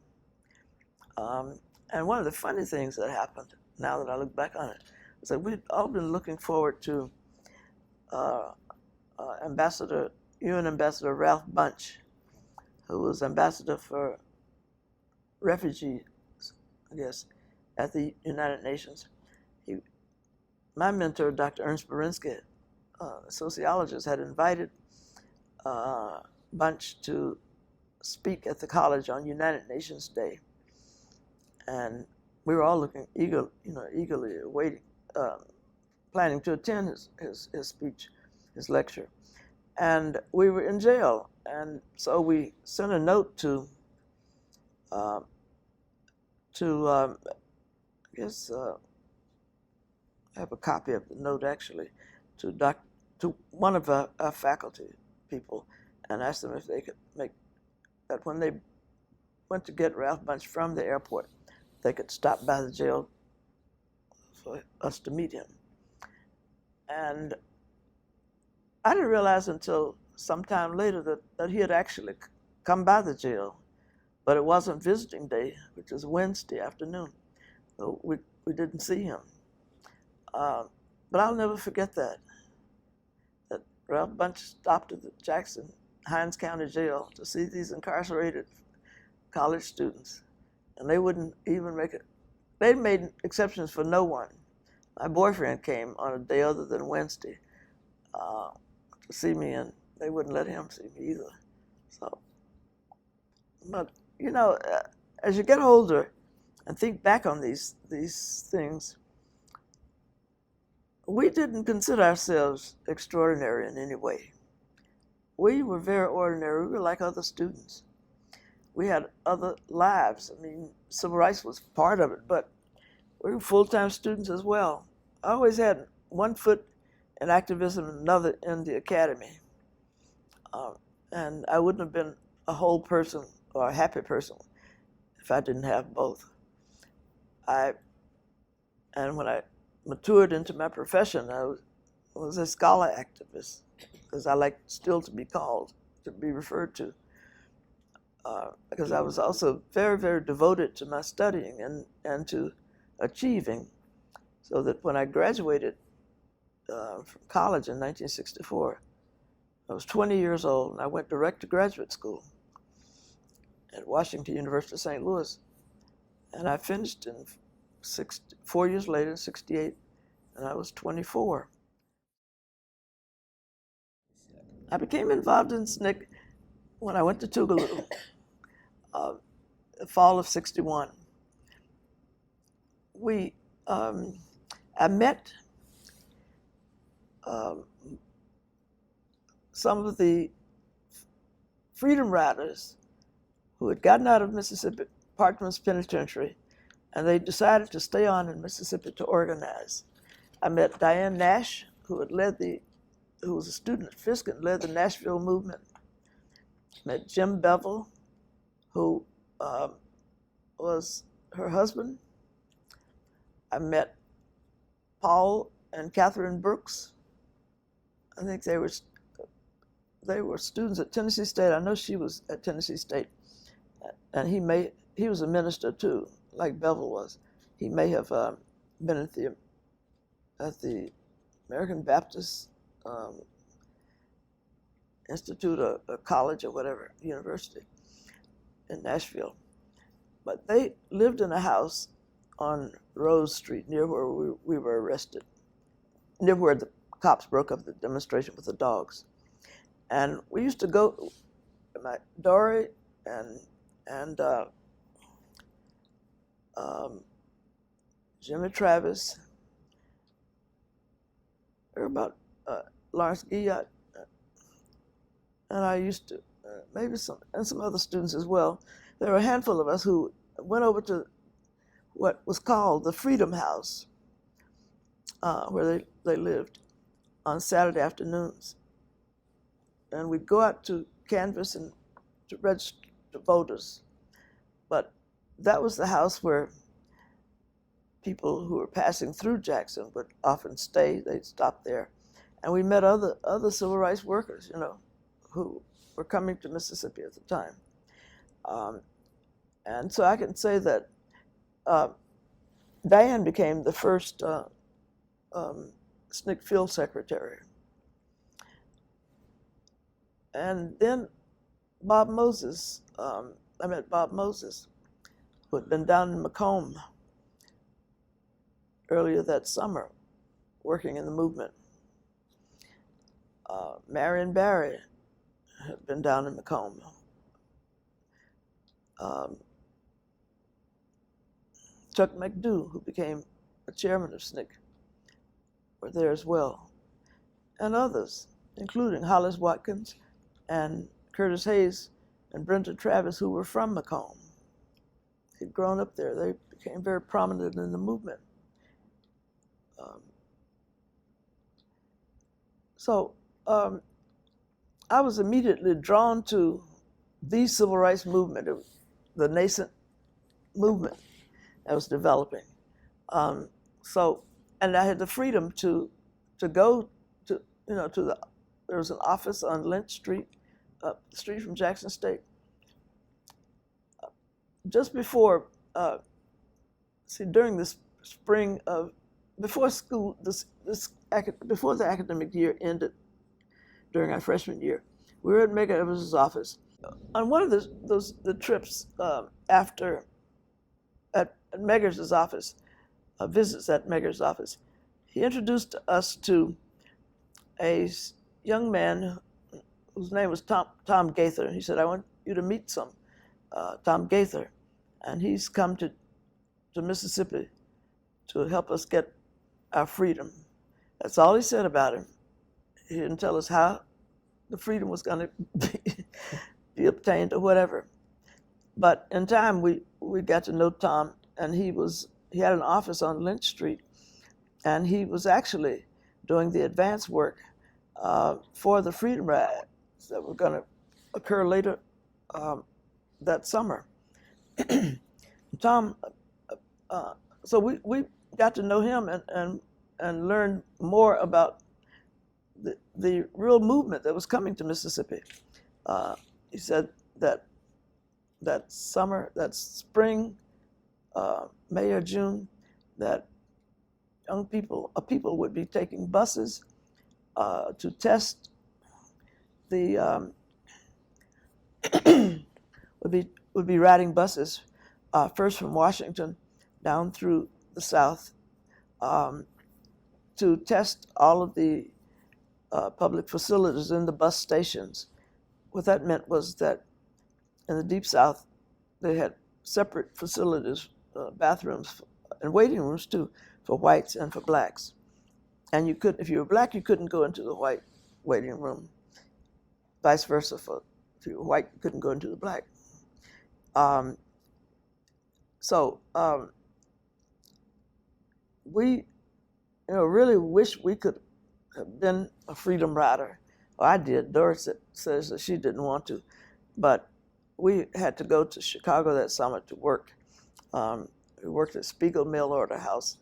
Speaker 2: on. And one of the funny things that happened, now that I look back on it, is that we'd all been looking forward to UN Ambassador Ralph Bunche, who was ambassador for refugees, I guess, at the United Nations. My mentor, Dr. Ernst Berinsky, a sociologist, had invited Bunche to speak at the college on United Nations Day, and we were all looking eagerly waiting, planning to attend his speech, his lecture, and we were in jail, and so we sent a note to I guess I have a copy of the note actually to one of our faculty people, and asked them if they could make that when they went to get Ralph Bunche from the airport, they could stop by the jail for us to meet him. And I didn't realize until sometime later that he had actually come by the jail, but it wasn't visiting day, which was Wednesday afternoon. So we didn't see him. But I'll never forget that Ralph Bunche stopped at the Jackson Hines County Jail to see these incarcerated college students, and they wouldn't even make it. They made exceptions for no one. My boyfriend came on a day other than Wednesday to see me, and they wouldn't let him see me either. So, but as you get older and think back on these things, we didn't consider ourselves extraordinary in any way. We were very ordinary. We were like other students. We had other lives. I mean, civil rights was part of it, but we were full-time students as well. I always had one foot in activism and another in the academy. And I wouldn't have been a whole person or a happy person if I didn't have both. And when I matured into my profession, I was a scholar activist, because I like still to be referred to, because I was also very, very devoted to my studying and to achieving, so that when I graduated from college in 1964, I was 20 years old, and I went direct to graduate school at Washington University of St. Louis, and I finished in 4 years later, in 68, and I was 24. I became involved in SNCC when I went to Tougaloo, the fall of 61. I met some of the freedom riders who had gotten out of Mississippi Parchman's Penitentiary, and they decided to stay on in Mississippi to organize. I met Diane Nash, who was a student at Fisk and led the Nashville movement. Met Jim Bevel, who was her husband. I met Paul and Catherine Brooks. I think they were students at Tennessee State. I know she was at Tennessee State, and he was a minister too, like Bevel was. He may have been at the American Baptist Institute or college or whatever, university in Nashville. But they lived in a house on Rose Street near where we were arrested, near where the cops broke up the demonstration with the dogs. And we used to go, Dory and Jimmy Travis, or about Lawrence Guillot, and I used to, maybe some other students as well. There were a handful of us who went over to what was called the Freedom House, where they lived, on Saturday afternoons. And we'd go out to canvass and to register voters. But that was the house where people who were passing through Jackson would often stay. They'd stop there. And we met other civil rights workers, who were coming to Mississippi at the time. And so I can say that Diane became the first SNCC field secretary. And then Bob Moses, I met Bob Moses, who had been down in Macomb earlier that summer, working in the movement. Marion Barry had been down in Macomb. Chuck McDew, who became a chairman of SNCC, were there as well. And others, including Hollis Watkins and Curtis Hayes and Brenda Travis, who were from Macomb. They'd grown up there. They became very prominent in the movement. I was immediately drawn to the civil rights movement, the nascent movement that was developing. And I had the freedom to go to there was an office on Lynch Street, up the street from Jackson State. Just before, during this spring of, before school, before the academic year ended, during our freshman year, we were at Medgar Ivers' office. On one of the trips at Medgar's office, visits at Medgar's office, he introduced us to a young man whose name was Tom Gaither. He said, "I want you to meet Tom Gaither, and he's come to Mississippi to help us get our freedom." That's all he said about him. He didn't tell us how the freedom was going to be obtained or whatever. But in time, we got to know Tom, and he had an office on Lynch Street, and he was actually doing the advance work for the freedom rides that were going to occur later that summer. Tom, so we got to know him and learn more about the real movement that was coming to Mississippi. He said that spring, May or June, that young people would be taking buses to test the would be riding buses first from Washington down through the South to test all of the public facilities in the bus stations. What that meant was that in the Deep South, they had separate facilities, bathrooms and waiting rooms too, for whites and for blacks. And if you were black, you couldn't go into the white waiting room. Vice versa, if you were white, you couldn't go into the black. We really wish we could have been a freedom rider. Well, I did. Doris says that she didn't want to, but we had to go to Chicago that summer to work. We worked at Spiegel Mail Order House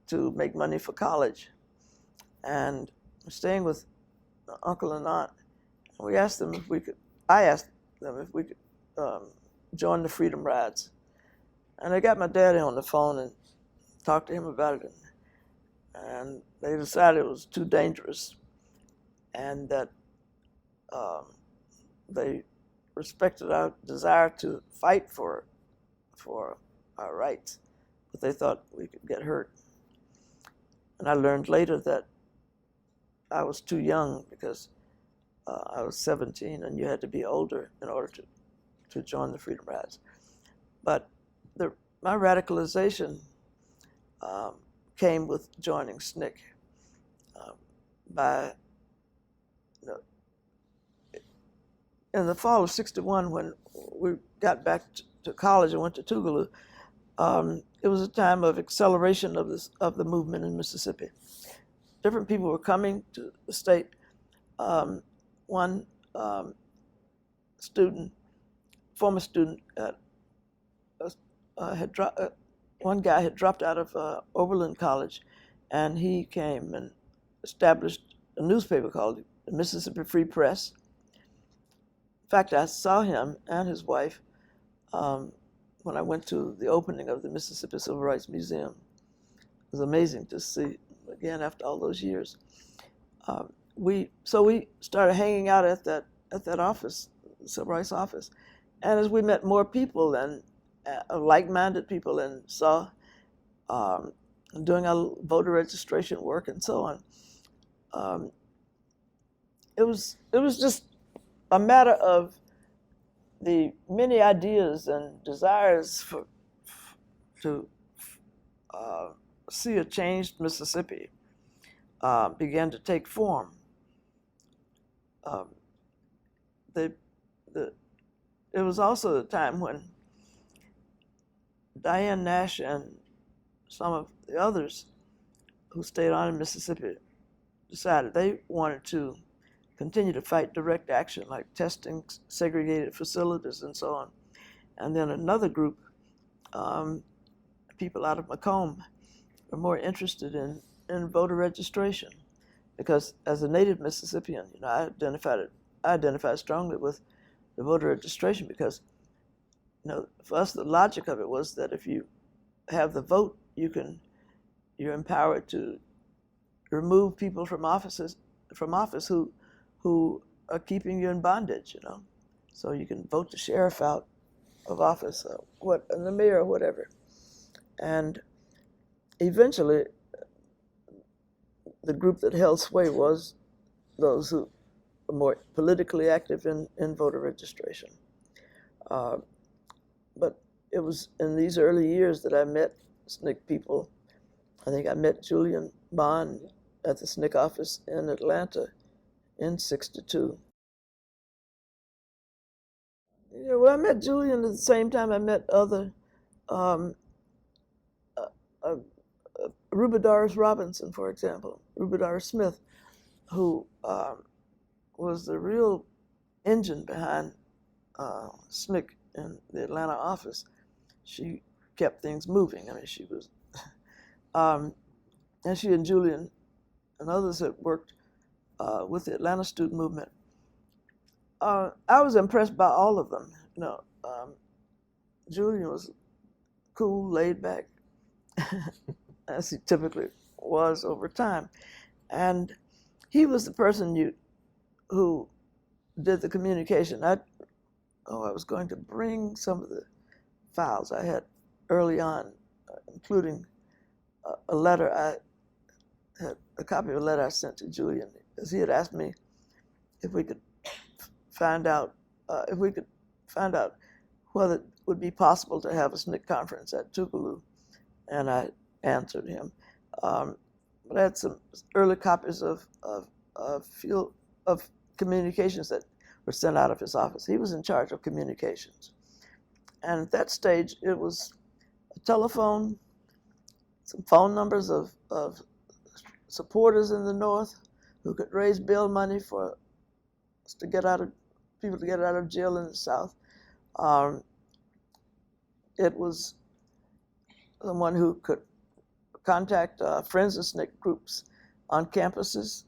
Speaker 2: to make money for college, and staying with uncle and aunt. We asked them if we could. I asked them if we could join the freedom rides, and I got my daddy on the phone and talked to him about it, and they decided it was too dangerous, and that they respected our desire to fight for our rights, but they thought we could get hurt. And I learned later that I was too young because I was 17 and you had to be older in order to join the freedom rides. But my radicalization came with joining SNCC. In the fall of '61, when we got back to college and went to Tougaloo, it was a time of acceleration of the movement in Mississippi. Different people were coming to the state. One former student, one guy had dropped out of Oberlin College, and he came and established a newspaper called the Mississippi Free Press. In fact, I saw him and his wife when I went to the opening of the Mississippi Civil Rights Museum. It was amazing to see again after all those years. We started hanging out at that office, the Civil Rights office, and as we met more people and like-minded people and saw doing our voter registration work and so on, it was just a matter of the many ideas and desires to see a changed Mississippi began to take form. It was also the time when Diane Nash and some of the others who stayed on in Mississippi decided they wanted to continue to fight direct action, like testing segregated facilities and so on. And then another group, people out of Macomb, were more interested in voter registration, because as a native Mississippian, I identified strongly with the voter registration, because for us the logic of it was that if you have the vote, you're empowered to remove people from office who are keeping you in bondage, So you can vote the sheriff out of office, and the mayor or whatever. And eventually, the group that held sway was those who were more politically active in voter registration. But it was in these early years that I met SNCC people. I think I met Julian Bond at the SNCC office in Atlanta in '62. Well, I met Julian at the same time I met other Rubidoris Robinson, for example, Rubidoris Smith, who was the real engine behind SNCC in the Atlanta office. She kept things moving. I mean, she was, and she and Julian and others had worked with the Atlanta student movement. I was impressed by all of them. Julian was cool, laid back, as he typically was over time. And he was the person who did the communication. I was going to bring some of the files I had early on, including a letter a copy of a letter I sent to Julian, because he had asked me if we could find out whether it would be possible to have a SNCC conference at Tougaloo, and I answered him. But I had some early copies of communications that were sent out of his office. He was in charge of communications, and at that stage it was a telephone, some phone numbers of supporters in the North who could raise bail money for us to get people to get out of jail in the South. It was someone who could contact Friends of SNCC groups on campuses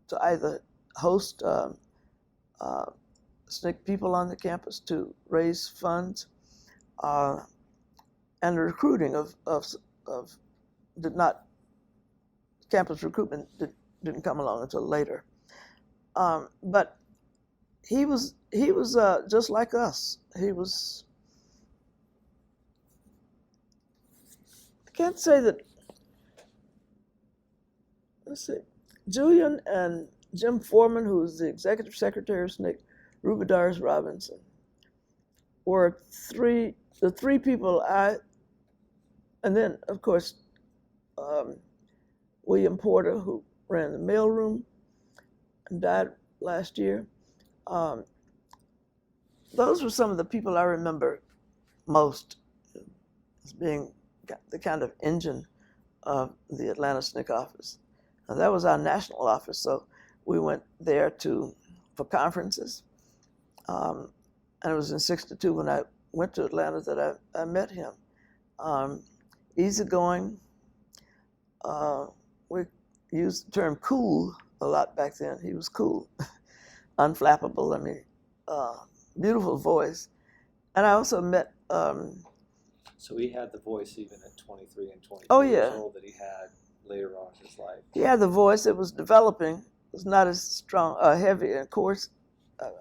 Speaker 2: to either host SNCC people on the campus to raise funds, and the recruiting campus recruitment didn't come along until later. But he was just like us. I can't say that. Let's see. Julian and Jim Foreman, who was the executive secretary of SNCC, Rubidoris Robinson, were the three people and then of course William Porter, who ran the mailroom and died last year. Those were some of the people I remember most as being the kind of engine of the Atlanta SNCC office. Now, that was our national office, so we went there for conferences. And it was in '62 when I went to Atlanta that I met him. easygoing. We used the term cool a lot back then. He was cool, unflappable. I mean, beautiful voice. And I also met.
Speaker 1: So he had the voice even at 23 and 24
Speaker 2: Oh,
Speaker 1: years
Speaker 2: yeah.
Speaker 1: old that he had later on in his life.
Speaker 2: He had the voice. It was developing. It was not as strong, heavy, and coarse,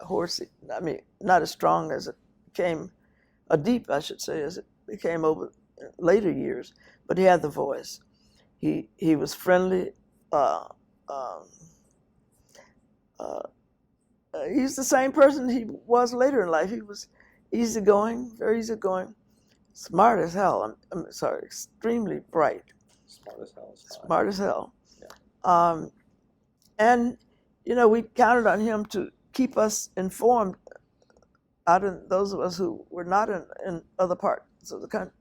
Speaker 2: horsey. I mean, not as strong as it became, deep, I should say, as it became over later years. But he had the voice. He was friendly. He's the same person he was later in life. He was easygoing, very easygoing, smart as hell. I'm sorry, extremely bright.
Speaker 1: Smart as hell.
Speaker 2: Smart as hell.
Speaker 1: Yeah.
Speaker 2: And, we counted on him to keep us informed out in those of us who were not in other parts of the country,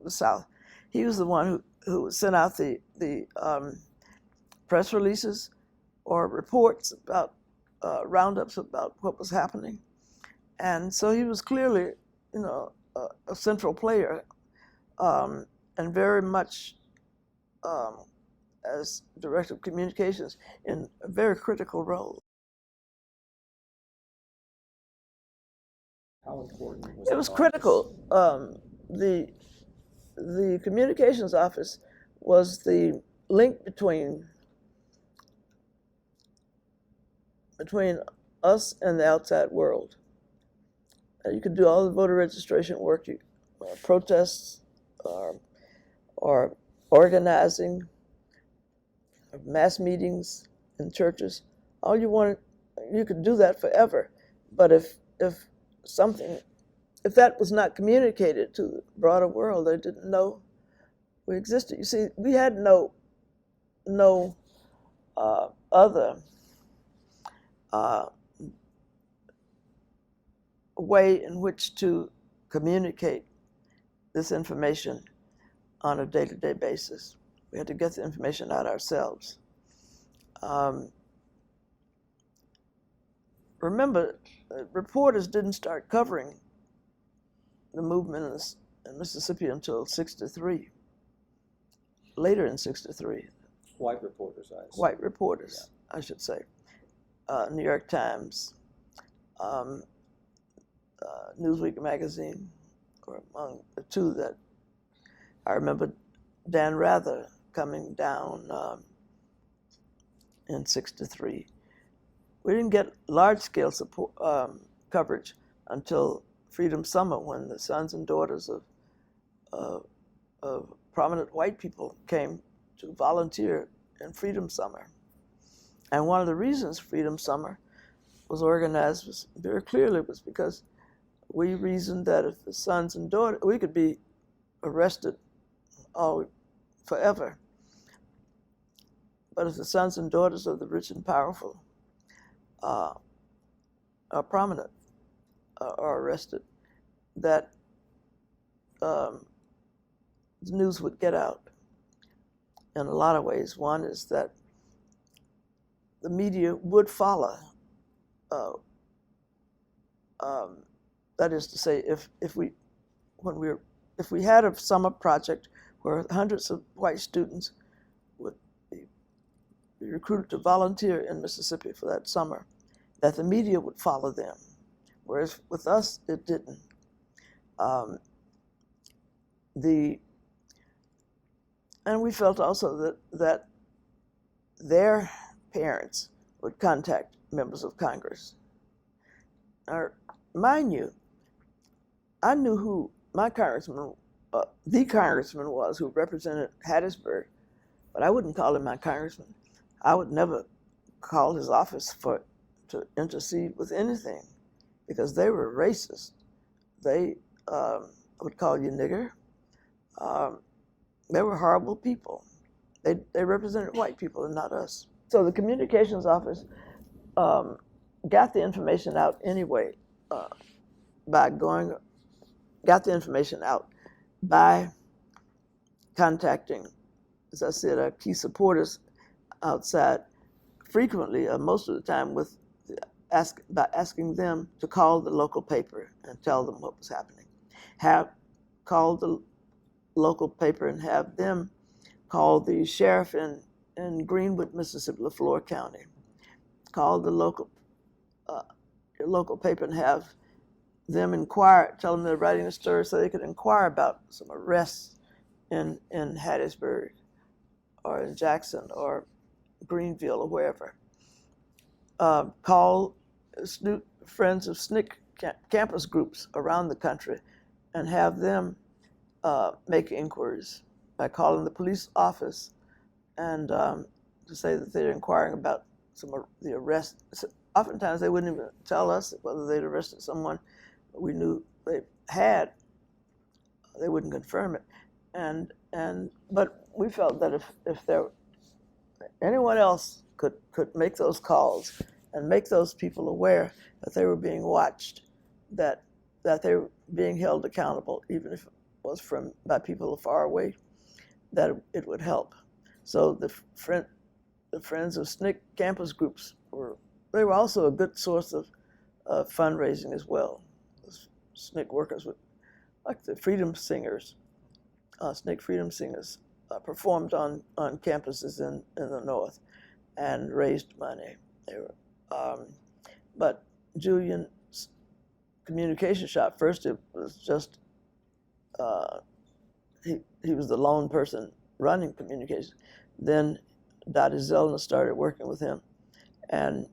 Speaker 2: the South. He was the one who sent out the press releases or reports about roundups about what was happening. And so he was clearly, a central player, and very much as director of communications in a very critical role.
Speaker 1: How important was
Speaker 2: It
Speaker 1: that
Speaker 2: was
Speaker 1: office?
Speaker 2: critical. The communications office was the link between us and the outside world. You could do all the voter registration work, protests, or organizing, mass meetings in churches. All you wanted, you could do that forever. But if that was not communicated to the broader world, they didn't know we existed. You see, we had no other way in which to communicate this information on a day-to-day basis. We had to get the information out ourselves. Remember, reporters didn't start covering the movement in Mississippi until '63. Later in '63.
Speaker 1: White reporters, I assume.
Speaker 2: White reporters, yeah. I should say. New York Times, Newsweek magazine were among the two that I remember. Dan Rather coming down in '63. We didn't get large-scale support coverage until Freedom Summer, when the sons and daughters of prominent white people came to volunteer in Freedom Summer. And one of the reasons Freedom Summer was organized very clearly was because we reasoned that if the sons and daughters, we could be arrested forever. But if the sons and daughters of the rich and powerful are prominent, are arrested, that the news would get out in a lot of ways. One is that the media would follow. That is to say, if we had a summer project where hundreds of white students would be recruited to volunteer in Mississippi for that summer, that the media would follow them, whereas with us it didn't. And we felt also that their parents would contact members of Congress. Now, mind you, I knew who my congressman, the congressman was who represented Hattiesburg, but I wouldn't call him my congressman. I would never call his office to intercede with anything, because they were racist. They would call you nigger. They were horrible people. They represented white people and not us. So the communications office got the information out anyway got the information out by contacting, as I said, our key supporters outside frequently, most of the time, by asking them to call the local paper and tell them what was happening. Called the local paper and have them call the sheriff in Greenwood, Mississippi, LaFleur County, call the local paper and have them inquire, tell them they're writing a story so they could inquire about some arrests in Hattiesburg or in Jackson or Greenville or wherever. Call friends of SNCC campus groups around the country and have them make inquiries by calling the police office and to say that they're inquiring about some of the arrests. Oftentimes they wouldn't even tell us whether they'd arrested someone we knew they had. They wouldn't confirm it. But we felt that if there anyone else could make those calls and make those people aware that they were being watched, that they were being held accountable, even if it was by people far away, that it would help. So the Friends of SNCC campus groups were also a good source of fundraising as well. SNCC workers would, like the Freedom Singers, SNCC Freedom Singers, performed on campuses in the North and raised money. But Julian's communication shop, first it was just, he was the lone person running communications. Then Dottie Zellner started working with him. And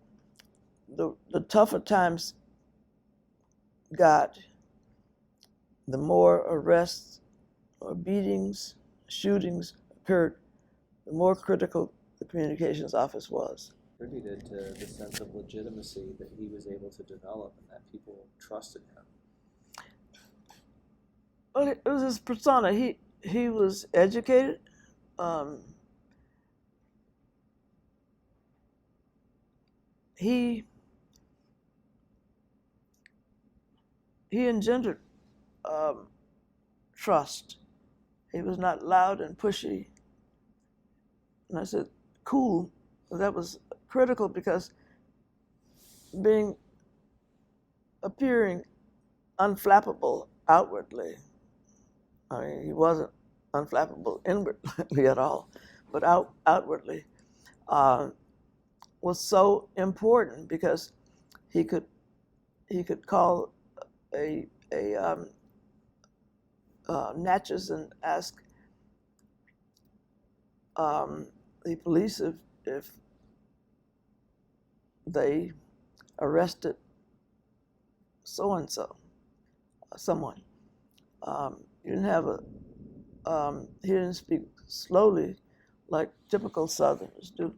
Speaker 2: the tougher times got, the more arrests or beatings, shootings occurred, the more critical the communications office was.
Speaker 1: Contributed to the sense of legitimacy that he was able to develop and that people trusted him.
Speaker 2: Well, it was his persona. He was educated. He engendered trust. He was not loud and pushy. And I said, cool. That was critical because appearing unflappable outwardly, I mean, he wasn't unflappable inwardly at all, but outwardly, was so important because he could call a Natchez and ask the police if they arrested so-and-so, someone. He didn't speak slowly like typical Southerners do.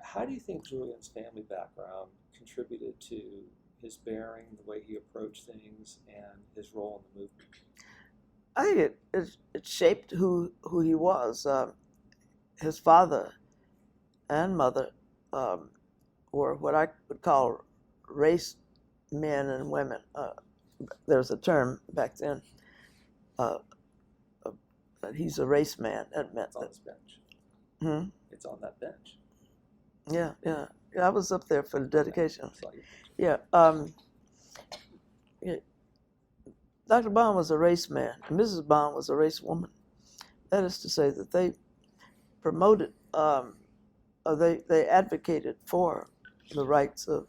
Speaker 1: How do you think Julian's family background contributed to his bearing, the way he approached things, and his role in the movement?
Speaker 2: I think it shaped who he was. His father and mother were what I would call race men and women. There was a term back then. That he's a race man. That meant
Speaker 1: it's on his bench.
Speaker 2: Hmm?
Speaker 1: It's on that bench.
Speaker 2: Yeah. I was up there for the dedication. Yeah. Dr. Bond was a race man. Mrs. Bond was a race woman. That is to say that they promoted, they advocated for the rights of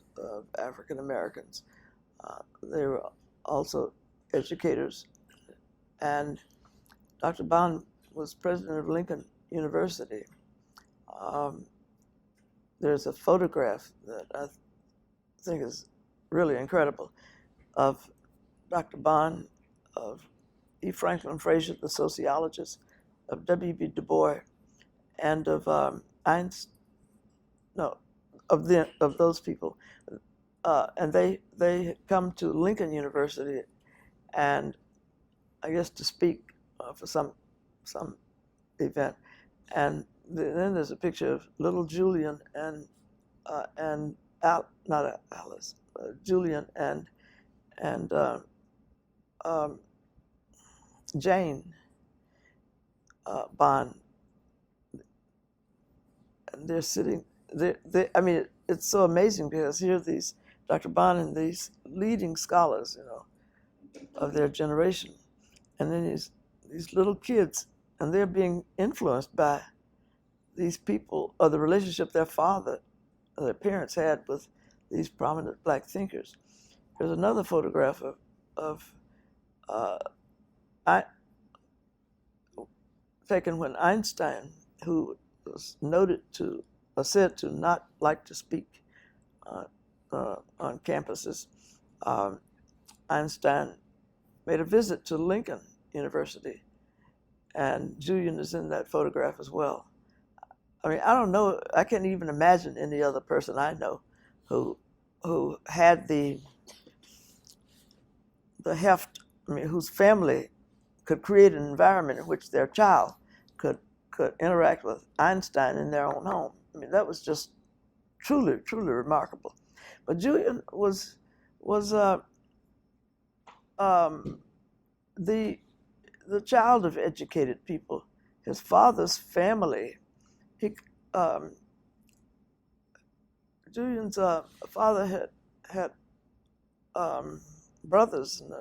Speaker 2: African Americans. They were also educators. And Dr. Bond was president of Lincoln University. There's a photograph that I think is really incredible of Dr. Bond, of E. Franklin Frazier, the sociologist, of W.B. Du Bois, and of of those people. And they come to Lincoln University, and I guess to speak for some event. And then there's a picture of little Julian and not Alice, Julian and Jane Bond. And they're sitting. I mean, it's so amazing because here these Dr. Bond and these leading scholars, of their generation, and then these little kids, and they're being influenced by these people, or the relationship their parents had with these prominent black thinkers. There's another photograph of taken when Einstein, who was said to not like to speak on campuses, Einstein made a visit to Lincoln University, and Julian is in that photograph as well. I mean, I don't know, I can't even imagine any other person I know who had the heft, whose family could create an environment in which their child could interact with Einstein in their own home. I mean, that was just truly, truly remarkable. But Julian was the child of educated people. His father's family, Julian's father had brothers and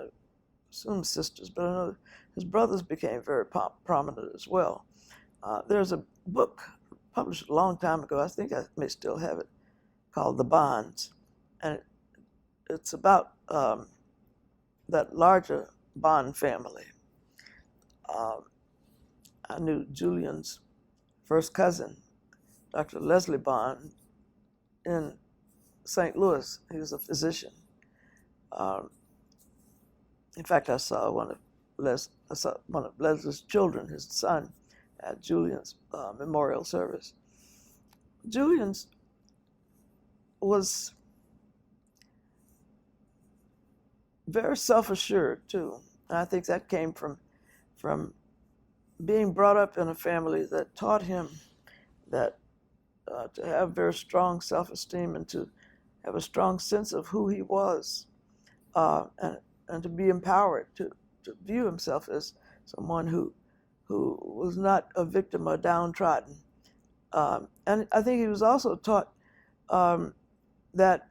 Speaker 2: some sisters, but I know his brothers became very prominent as well. There's a book published a long time ago, I think I may still have it, called The Bonds, and it's about that larger Bond family. I knew Julian's first cousin, Dr. Leslie Bond, in St. Louis. He was a physician. In fact, I saw one of Leslie's children, his son, at Julian's memorial service. Julian's was very self-assured too. And I think that came from being brought up in a family that taught him that to have very strong self-esteem and to have a strong sense of who he was, and to be empowered to view himself as someone who was not a victim or downtrodden. And I think he was also taught that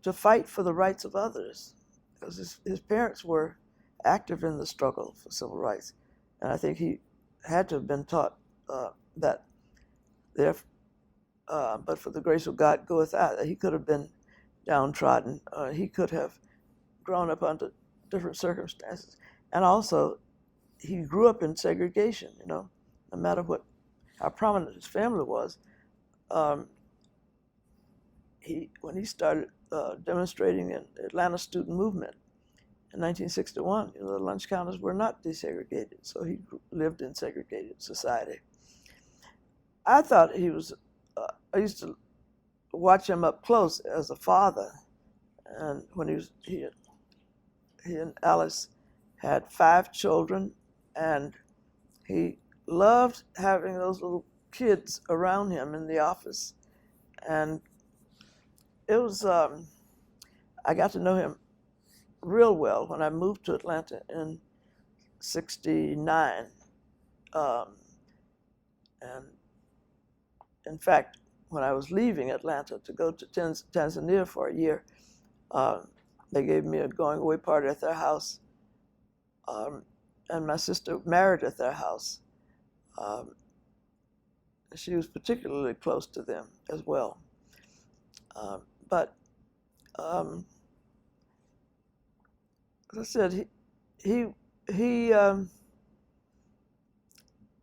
Speaker 2: to fight for the rights of others, because his parents were active in the struggle for civil rights. And I think he had to have been taught that there, but for the grace of God goeth out, that he could have been downtrodden. He could have grown up under different circumstances. And also, he grew up in segregation, no matter how prominent his family was. When he started demonstrating in the Atlanta student movement in 1961, the lunch counters were not desegregated, so he lived in segregated society. I thought he was, I used to watch him up close as a father, and when he and Alice had 5 children, and he loved having those little kids around him in the office. And it was, I got to know him real well when I moved to Atlanta in '69. And in fact, when I was leaving Atlanta to go to Tanzania for a year, they gave me a going away party at their house. And my sister married at their house. She was particularly close to them as well. But as I said, he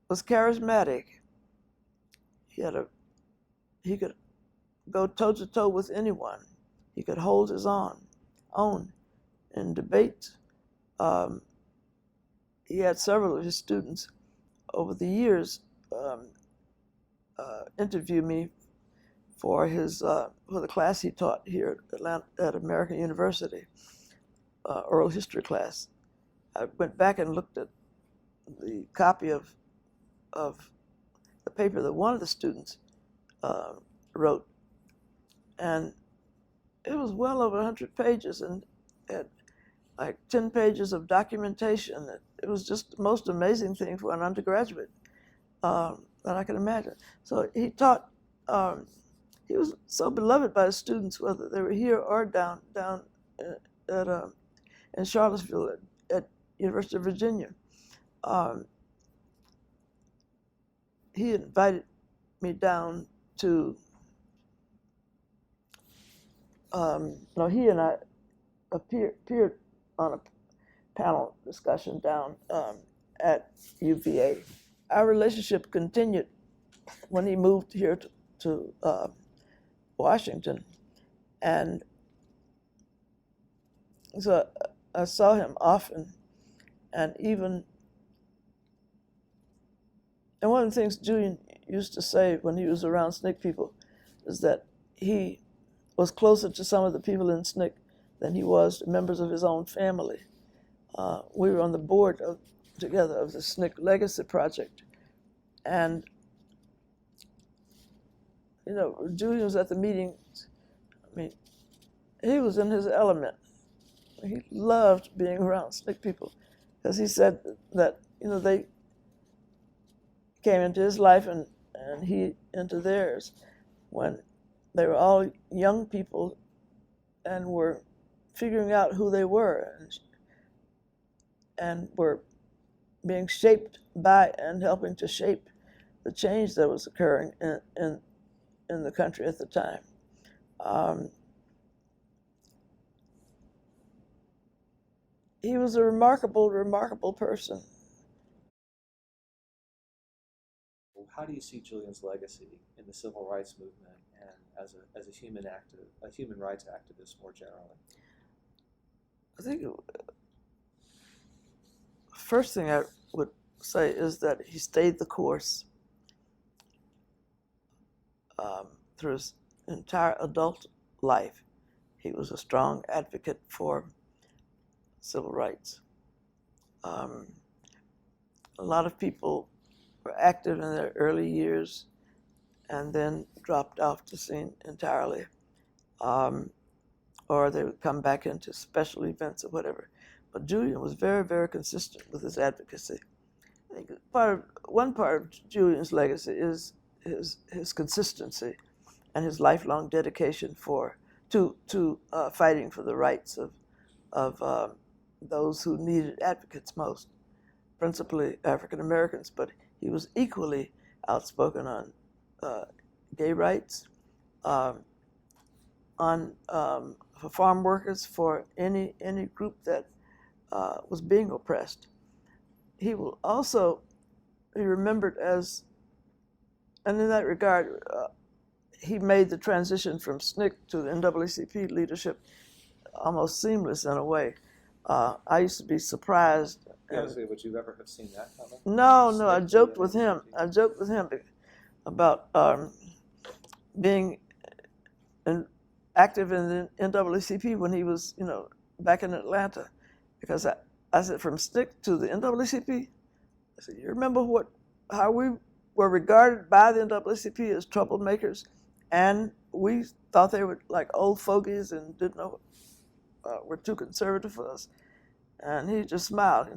Speaker 2: was charismatic. He could go toe to toe with anyone. He could hold his own in debate. He had several of his students over the years interview me for the class he taught here at American University, oral history class. I went back and looked at the copy of the paper that one of the students wrote, and it was well over 100 pages and had like 10 pages of documentation. It was just the most amazing thing for an undergraduate that I can imagine. So he taught he was so beloved by his students, whether they were here or down at in Charlottesville at University of Virginia. He invited me down to. He and I appeared on a panel discussion down at UVA. Our relationship continued when he moved here to Washington, and so I saw him often, and one of the things Julian used to say when he was around SNCC people is that he was closer to some of the people in SNCC than he was to members of his own family. We were on the board together of the SNCC Legacy Project, and Julian was at the meetings. I mean, he was in his element. He loved being around SNCC people, because he said that they came into his life and he into theirs when they were all young people and were figuring out who they were and were being shaped by and helping to shape the change that was occurring in the country at the time. He was a remarkable, remarkable person.
Speaker 1: How do you see Julian's legacy in the civil rights movement and as a human rights activist more generally?
Speaker 2: I think first thing I would say is that he stayed the course through his entire adult life. He was a strong advocate for civil rights. A lot of people were active in their early years and then dropped off the scene entirely, or they would come back into special events or whatever. But Julian was very, very consistent with his advocacy. I think one part of Julian's legacy is his consistency and his lifelong dedication to fighting for the rights of those who needed advocates most, principally African Americans. But he was equally outspoken on gay rights, for farm workers, for any group that was being oppressed. He will also be remembered as, and in that regard, he made the transition from SNCC to the NAACP leadership almost seamless in a way. I used to be surprised.
Speaker 1: Would you ever have seen that coming?
Speaker 2: No, I joked with him. About being active in the NAACP when he was, back in Atlanta, because I said, from SNCC to the NAACP, I said, you remember how we were regarded by the NAACP as troublemakers, and we thought they were like old fogies and didn't know, were too conservative for us. And he just smiled,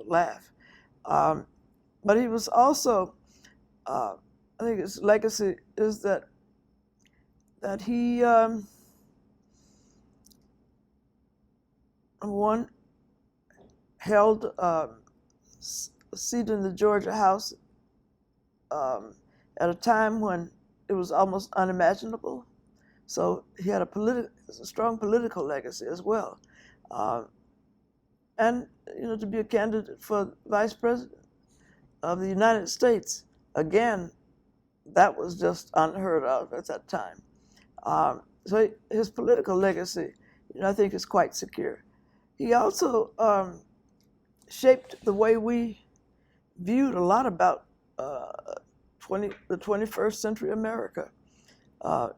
Speaker 2: laughed. But he was also, I think his legacy is that he held a seat in the Georgia House at a time when it was almost unimaginable. So he had a strong political legacy as well. And, to be a candidate for vice president of the United States, again, that was just unheard of at that time. So his political legacy, I think, is quite secure. He also shaped the way we viewed a lot about the 21st century America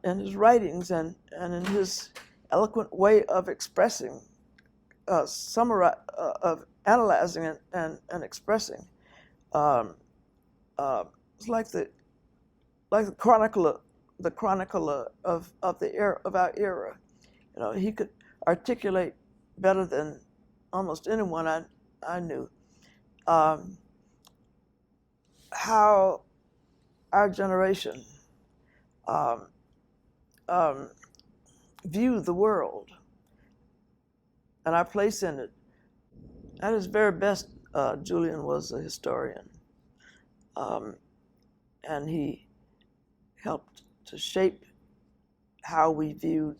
Speaker 2: in his writings and in his eloquent way of expressing, of analyzing and expressing. It's like the chronicler of the era, of our era. He could articulate better than almost anyone I knew how our generation view the world and our place in it. At his very best, Julian was a historian, and he helped to shape how we viewed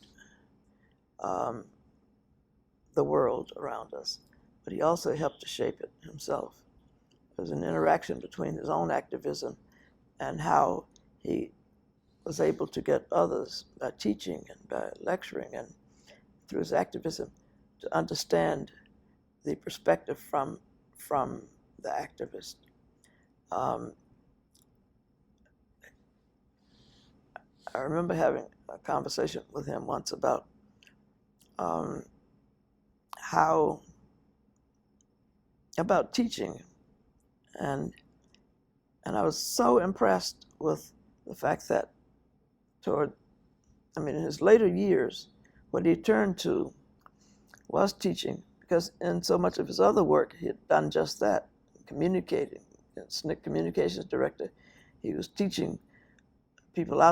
Speaker 2: the world around us, but he also helped to shape it himself. There was an interaction between his own activism and how he was able to get others by teaching and by lecturing and through his activism to understand the perspective from the activist. I remember having a conversation with him once about about teaching, and I was so impressed with the fact that in his later years, what he turned to was teaching, because in so much of his other work, he had done just that, communicating. As SNCC communications director, he was teaching people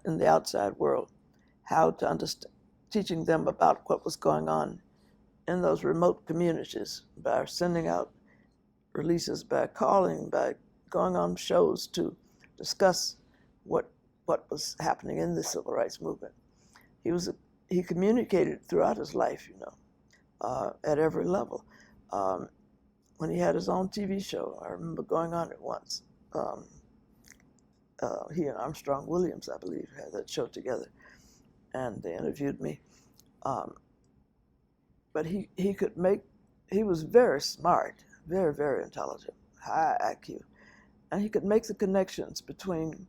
Speaker 2: in the outside world how to understand, teaching them about what was going on in those remote communities by sending out releases, by calling, by going on shows to discuss what was happening in the civil rights movement. He communicated throughout his life, at every level. When he had his own TV show, I remember going on it once. He and Armstrong Williams, I believe, had that show together, and they interviewed me. But he was very smart, very, very intelligent, high IQ, and he could make the connections between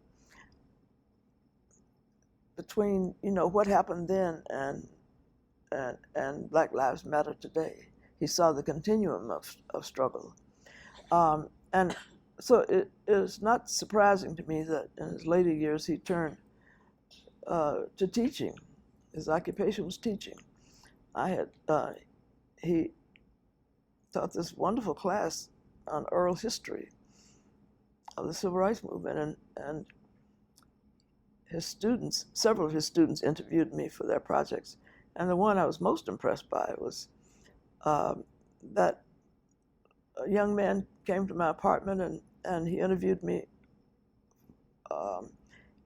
Speaker 2: what happened then and Black Lives Matter today. He saw the continuum of struggle. And so it is not surprising to me that in his later years he turned to teaching. His occupation was teaching. He taught this wonderful class on oral history of the civil rights movement, and several of his students interviewed me for their projects, and the one I was most impressed by was that a young man came to my apartment and he interviewed me,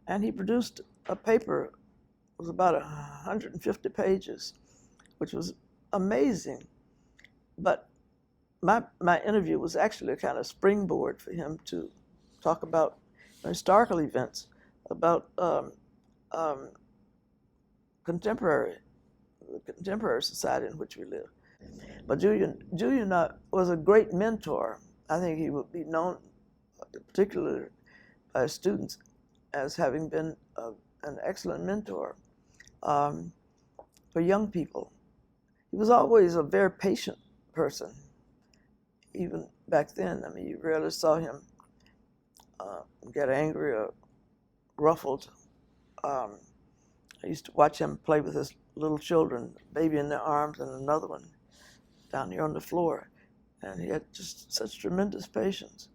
Speaker 2: and he produced a paper. It was about 150 pages, which was amazing. But my interview was actually a kind of springboard for him to talk about historical events, about the contemporary society in which we live. But Julian was a great mentor. I think he would be known, particularly by students, as having been an excellent mentor for young people. He was always a very patient person, even back then. You rarely saw him get angry or ruffled. I used to watch him play with his little children, baby in their arms and another one down here on the floor. And he had just such tremendous patience.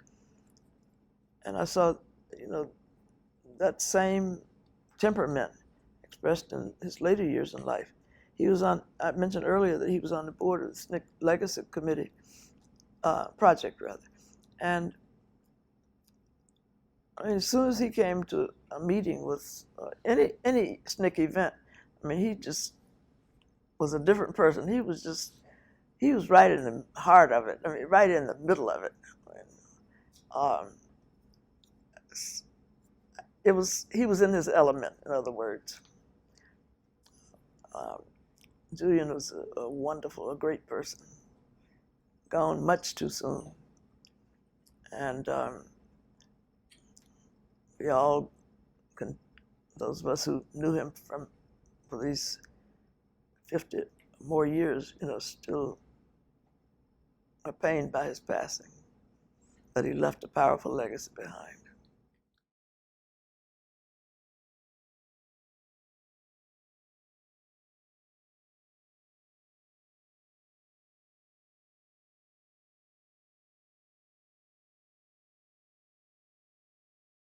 Speaker 2: And I saw, that same temperament expressed in his later years in life. I mentioned earlier that he was on the board of the SNCC Legacy Committee project, rather. And as soon as he came to a meeting with any SNCC event, he just was a different person. He was right in the heart of it. Right in the middle of it. He was in his element, in other words. Julian was a great person, gone much too soon. And we all, those of us who knew him for these 50 more years, still are pained by his passing. But he left a powerful legacy behind.